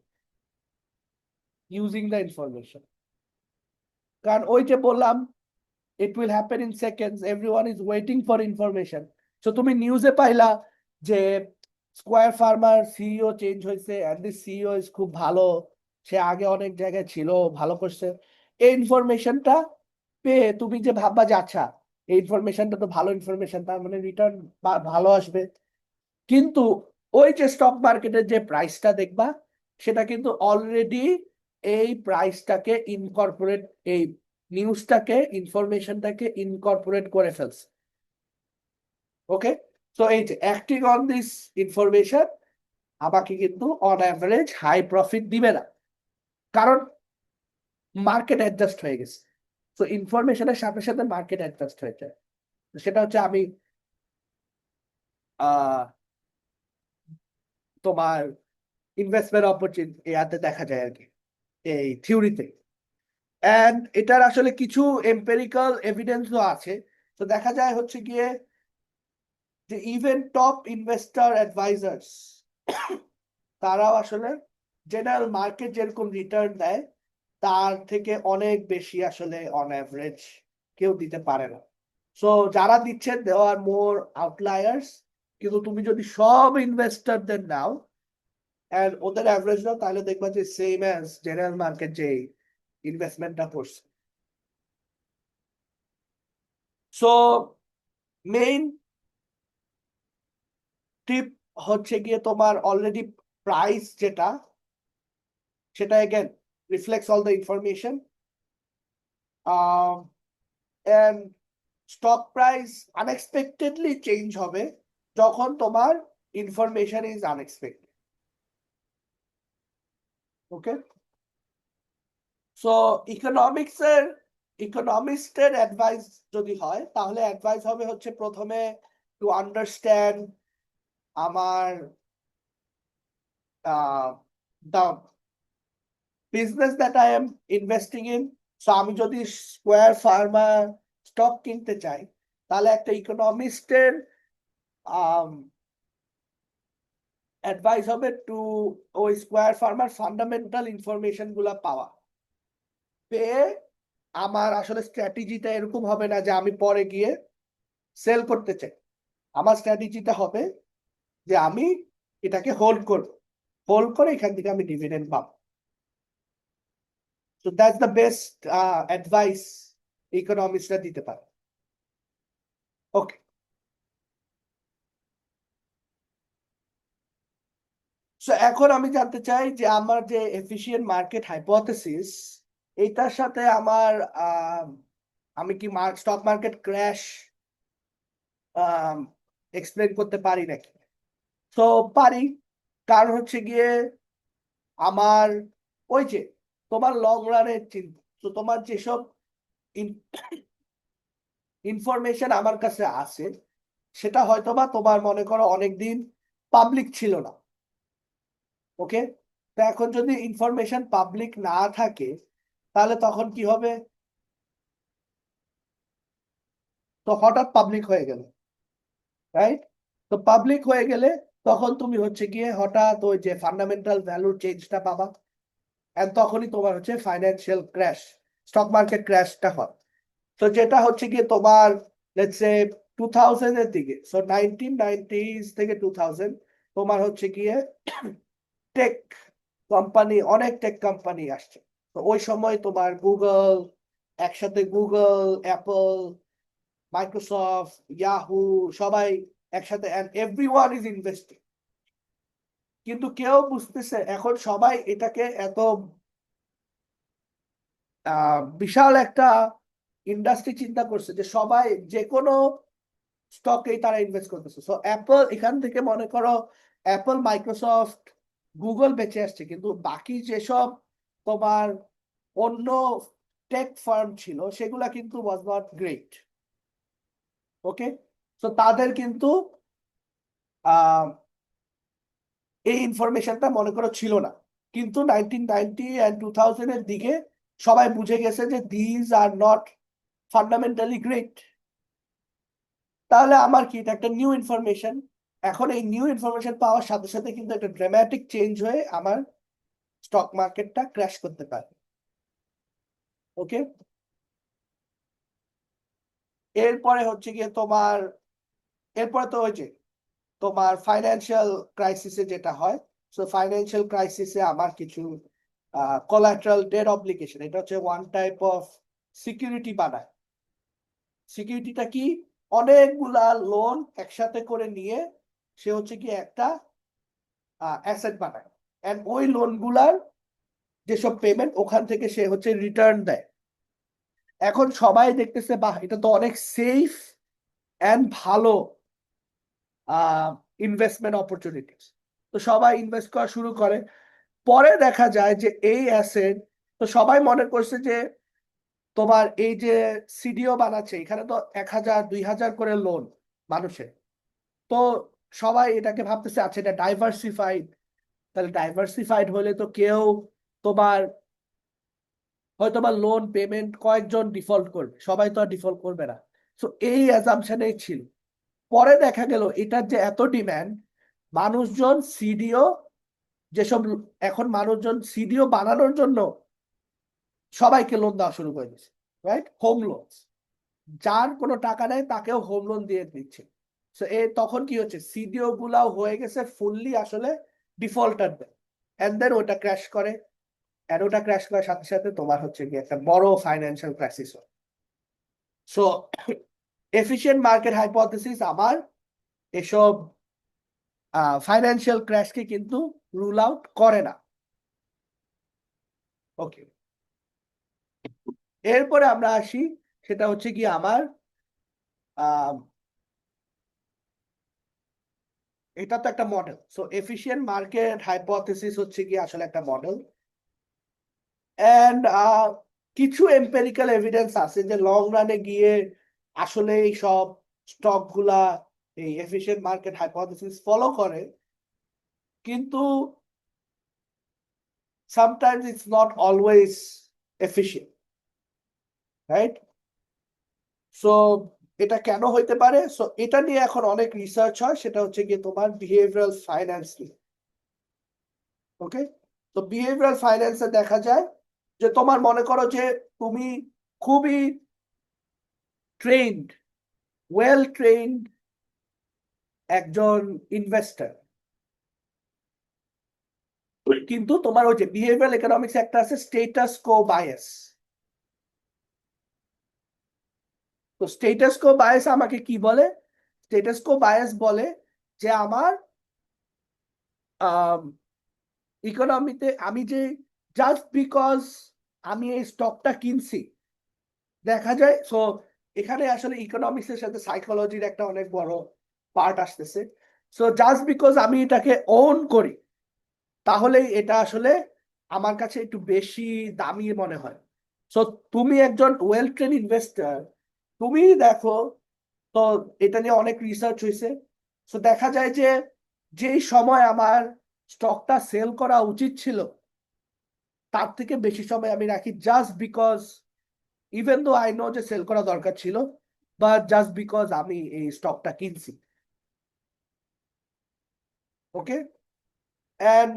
ইউজিং দ্য ইনফরমেশন। কারণ ওই যে বললাম, it will happen in seconds, everyone is waiting for information. So তুমি নিউজে পাইলা যে স্কোয়ার ফার্মার সিইও চেঞ্জ হয়েছে, এন্ড দিস সিইও ইজ খুব ভালো, সে আগে অনেক জায়গায় ছিল, ভালো করছে। এই ইনফরমেশনটা পেয়ে তুমি যে ভাববা যে আচ্ছা এই ইনফরমেশনটা তো ভালো ইনফরমেশন, তার মানে রিটার্ন ভালো আসবে। কিন্তু ওই যে স্টক মার্কেটের যে প্রাইসটা দেখবা, সেটা কিন্তু অলরেডি এই প্রাইসটাকে ইনকর্পোরেট, এই নিউজটাকে, ইনফরমেশনটাকে ইনকর্পোরেট করে ফেলছে। ওকে, তো এই যে অ্যাক্টিং অন দিস ইনফরমেশন আমাকে কিন্তু অন অ্যাভারেজ হাই প্রফিট দিবে না, কারণ মার্কেট অ্যাডজাস্ট হয়ে গেছে। তো ইনফরমেশনের সাথে সাথে মার্কেট অ্যাডজাস্ট হয়ে যায়। সেটা হচ্ছে আমি আহ তোমার ইনভেস্টমেন্ট অপরচুনিটি ইয়াতে দেখা যায় আর কি, এই থিওরিতে। এন্ড এটার আসলে কিছু এম্পেরিক্যাল এভিডেন্সও আছে। তো দেখা যায় হচ্ছে গিয়ে যে ইভেন টপ ইনভেস্টর অ্যাডভাইজার্স, তারাও আসলে জেনারেল মার্কেট যেরকম রিটার্ন দেয়, তার থেকে অনেক বেশি আসলে অন অ্যাভারেজ কেউ দিতে পারে না। সো যারা দিচ্ছে দে আর মোর আউটলায়ার্স। কিন্তু তুমি যদি সব ইনভেস্টরদের নাও এন্ড ওদের অ্যাভারেজ নাও, তাহলে দেখবা যে সেম অ্যাজ জেনারেল মার্কেট যে ইনভেস্টমেন্টটা করছে। সো মেইন টিপ হচ্ছে গিয়ে তোমার অলরেডি প্রাইস যেটা, সেটা again reflects all the information, and stock price unexpectedly change হবে যখন তোমার information is unexpected. Okay, so ইকোনমিস্টের অ্যাডভাইস যদি হয়, তাহলে অ্যাডভাইস হবে হচ্ছে প্রথমে টু আন্ডারস্ট্যান্ড আমার the business that I am investing in. So আমি যদি স্কোয়ার ফার্মা স্টক কিনতে চাই, তাহলে একটা ইকোনমিস্টের অ্যাডভাইস হবে টু ওই স্কোয়ার ফার্মার ফান্ডামেন্টাল ইনফরমেশন গুলা পাওয়া, পেয়ে আমার আসলে স্ট্র্যাটেজিটা এরকম হবে না যে আমি পরে গিয়ে সেল করতে চাই। আমার স্ট্র্যাটেজিটা হবে যে আমি এটাকে হোল্ড করে এখান থেকে আমি ডিভিডেন্ড পাবো। So that's the best advice ইকোনমিস্টরা দিতে পারে। ওকে, সো এখন আমি জানতে চাই যে আমার যে এফিশিয়েন্ট মার্কেট হাইপোথেসিস, এটার সাথে আমার আমি কি স্টক মার্কেট ক্র্যাশ এক্সপ্লেন করতে পারি নাকি? তো পারি, কারণ হচ্ছে গিয়ে আমার ওই যে তোমার লং রানের চিন্তা, তো তোমার যেসব ইনফরমেশন আমার কাছে আছে সেটা হয়তোবা তোমার মনে করো অনেকদিন পাবলিক ছিল না। ওকে, তো এখন যদি ইনফরমেশন পাবলিক না থাকে তাহলে তখন কি হবে? তো হঠাৎ পাবলিক হয়ে গেল, রাইট? তো পাবলিক হয়ে গেলে তখন তুমি হচ্ছে গিয়ে হঠাৎ ওই যে ফান্ডামেন্টাল ভ্যালুর চেঞ্জটা পাবা, এন্ড তখনই তোমার হচ্ছে ফাইন্যান্সিয়াল ক্র্যাশ, স্টক মার্কেট ক্র্যাশটা হয়। তো যেটা হচ্ছে গিয়ে তোমার লেটস সে 2000 এর দিকে, সো 1990s থেকে 2000 তোমার হচ্ছে গিয়ে টেক কোম্পানি, অনেক টেক কোম্পানি আসছে। তো ওই সময় তোমার গুগল, একসাথে গুগল, অ্যাপল, মাইক্রোসফট, ইয়াহু, সবাই একসাথে, এন্ড এভরিওয়ান ইজ ইনভেস্টিং। কিন্তু কেউ বুঝতেছে এখন সবাই এটাকে এত বিশাল একটা ইন্ডাস্ট্রি চিন্তা করছে যে সবাই যে কোনো স্টকেই তারা ইনভেস্ট করতেছে। সো অ্যাপল এখান থেকে মনে করো অ্যাপল, মাইক্রোসফট, গুগল বেঁচে আসছে, কিন্তু বাকি যেসব তোমার অন্য টেক ফার্ম ছিল সেগুলা কিন্তু ওয়াজ নট গ্রেট। ওকে, তো তাদের কিন্তু আহ এই ইনফরমেশনটা মনে করো ছিল না, কিন্তু 1990 and 2000 এর দিকে সবাই বুঝে গেছে যে these are not fundamentally great. তাহলে আমার কি, এটা একটা নিউ ইনফরমেশন। এখন এই নিউ ইনফরমেশন পাওয়ার সাথে সাথে কিন্তু একটা ড্রামাটিক চেঞ্জ হয়ে আমার স্টক মার্কেটটা ক্র্যাশ করতে পারে। ওকে, এরপরে হচ্ছে গিয়ে তোমার, এরপরে তো ওই যে তোমার ফাইন্যান্সিয়াল ক্রাইসিসে যেটা হয়, সো ফাইন্যান্সিয়াল ক্রাইসিসে আমার কিছু কোলাটারাল ডেট অব্লিগেশন, এটা হচ্ছে ওয়ান টাইপ অফ সিকিউরিটি বানায়। সিকিউরিটিটা কি? অনেকগুলা লোন একসাথে করে নিয়ে সে হচ্ছে কি একটা অ্যাসেট বানায়, এন্ড ওই লোনগুলার যেসব পেমেন্ট ওখান থেকে সে হচ্ছে রিটার্ন দেয়। এখন সবাই দেখতেছে বাহ, এটা তো অনেক সেফ এন্ড ভালো ইনভেস্টমেন্ট অপরচুনিটিস, তো সবাই ইনভেস্ট করা শুরু করে। পরে দেখা যায় যে এই অ্যাসেট, তো সবাই মনে করছে যে তোমার এই যে সিডিও বানাচ্ছে এখানে তো 1000 2000 করে লোন মানুষের, তো সবাই এটাকে ভাবতেছে আচ্ছা এটা ডাইভার্সিফাইড, তাহলে ডাইভার্সিফাইড হলে তো কেউ তোমার হয়তো বা লোন পেমেন্ট কয়েকজন ডিফল্ট করবে, সবাই তো আর ডিফল্ট করবে না। তো এই অ্যাজাম্পশনেই ছিল। পরে দেখা গেল এটার যে এত ডিম্যান্ড, মানুষজন সিডিও, যেসব এখন মানুষজন সিডিও বানানোর জন্য সবাইকে লোন দেওয়া শুরু করে দিচ্ছে, রাইট? হোম লোন, যার কোনো টাকা নেই তাকেও হোম লোন দিয়ে দিচ্ছে। সো তখন কি হচ্ছে, সিডিও গুলাও হয়ে গেছে ফুললি আসলে ডিফল্টারদের, এন্ড দেন ওটা ক্র্যাশ করে, এন্ড ওটা ক্র্যাশ করার সাথে সাথে তোমার হচ্ছে কি একটা বড় ফাইন্যান্সিয়াল ক্রাইসিস হয়। সো এফিশিয়েন্ট মার্কেট হাইপোথেসিস আমার এসব ফাইন্যান্সিয়াল ক্র্যাশকে কিন্তু রুল আউট করে না। ওকে, এরপরে আমরা আসি, সেটা হচ্ছে কি আমার এটা তো একটা model. So efficient market hypothesis হচ্ছে কি আসলে একটা মডেল, এন্ড কিছু এম্পেরিক্যাল এভিডেন্স আছে যে লং রানে গিয়ে আসলে এই সব স্টক গুলা এই এফিশিয়েন্ট মার্কেট হাইপোথেসিস ফলো করে, কিন্তু sometimes it's not always efficient, right? So এটা কেন হইতে পারে? সো এটা নিয়ে এখন অনেক রিসার্চ হয়, সেটা হচ্ছে গিয়ে তোমার বিহেভিয়ারাল ফাইন্যান্স নিয়ে। ওকে, তো বিহেভিয়ারাল ফাইন্যান্সে দেখা যায় যে তোমার মনে করো যে তুমি খুবই ট্রেন্ড, ওয়েল ট্রেন্ড একজন ইনভেস্টর, কিন্তু তোমার ওই যে বিহেভিয়ারাল ইকোনমিক্স একটা আছে স্টেটাস কো বায়াস। তো স্টেটাস কো বায়াস আমাকে কি বলে? স্টেটাস কো বায়াস বলে যে আমার ইকোনমিতে আমি যে জাস্ট বিকজ আমি এই স্টকটা কিনছি, দেখা যায় সো এখানে আসলে ইকোনমিক্স এর সাথে সাইকোলজির একটা অনেক বড় পার্ট আসতেছে। সো জাস্ট বিকজ আমি এটাকে ওন করি, তাহলেই এটা আসলে আমার কাছে একটু বেশি দামি মনে হয়। সো তুমি একজন ওয়েল ট্রেন ইনভেস্টর, তুমি দেখো, তো এটা নিয়ে অনেক রিসার্চ হয়েছে। সো দেখা যায় যে যেই সময় আমার স্টকটা সেল করা উচিত ছিল, তার থেকে বেশি সময় আমি রাখি, just because even though I know যে সেল করা দরকার ছিল, বাট জাস্ট বিকজ আমি এই স্টকটা কিনছি। ওকে, অ্যান্ড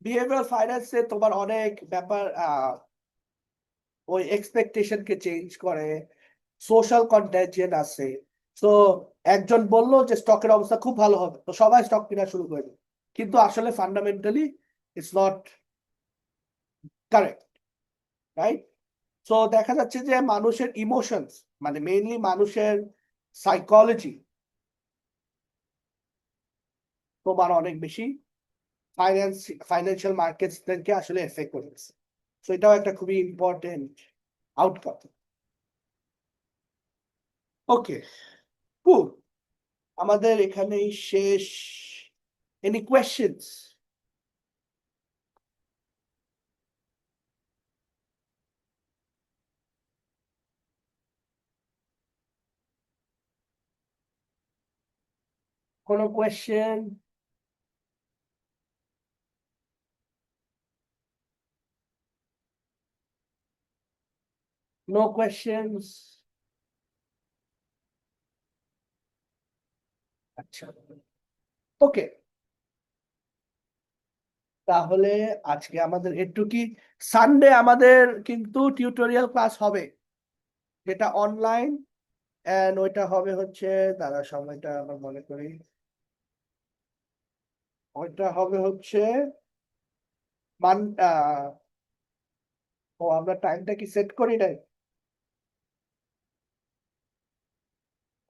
বিহেভিয়ারাল ফাইন্যান্সে তোমার অনেক ব্যাপার ওই এক্সপেকটেশনকে চেঞ্জ করে, সোশ্যাল কন্টাজিয়ন আছে। তো একজন বললো যে স্টকের অবস্থা খুব ভালো হবে, তো সবাই স্টক কেনা শুরু করে দিল, কিন্তু আসলে fundamentally it's not correct, right? So দেখা যাচ্ছে যে মানুষের ইমোশনস, মানে মেইনলি মানুষের সাইকোলজি তোমার অনেক বেশি ফাইন্যান্সিয়াল মার্কেটসদেরকে আসলে এফেক্ট করেছে। সো এটাও একটা খুবই ইম্পর্টেন্ট আউটকাম। ওকে, কুল, আমাদের এখানেই শেষ। Any questions? কোনো কোয়েশ্চেন? No questions? আচ্ছা, ওকে, তাহলে আজকে আমাদের একটু কি, সানডে আমাদের কিন্তু টিউটোরিয়াল ক্লাস হবে, যেটা অনলাইন, এন্ড ওইটা হবে হচ্ছে, দাঁড়া সময়টা আমার মনে করি, ওইটা হবে হচ্ছে মান ও আমরা টাইমটা কি সেট করি নাই?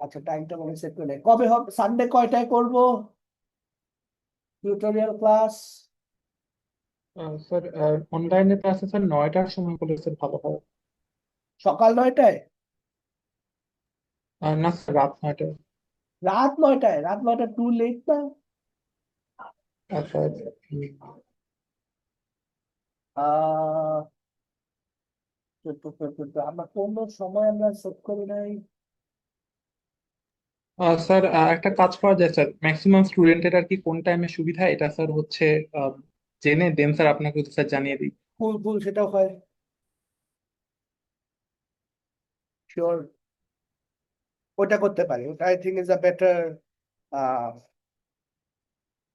আচ্ছা, টাইমটা মনে সেট করি নাই। কবে হবে সানডে, কয়টায় করব টিউটোরিয়াল ক্লাস? স্যার অনলাইনে ক্লাসে স্যার 9টার সময় করলে স্যার ভালো হয়। সকাল 9টায়? না স্যার রাত 9টায়। রাত 9টায়? রাত 9টা টু লেট না? আচ্ছা আহ আমরা কোনো সময় আমরা সেট করি নাই। স্যার একটা কাজ করা যায় স্যার, ম্যাক্সিমাম স্টুডেন্টের আর কি কোন টাইমে সুবিধা এটা স্যার হচ্ছে আহ, জেনে দেন স্যার আপনাকে স্যার জানিয়ে দিই। ফুল ফুল সেটাও হয়, শিওর, ওটা করতে পারি, ওটা I think is a better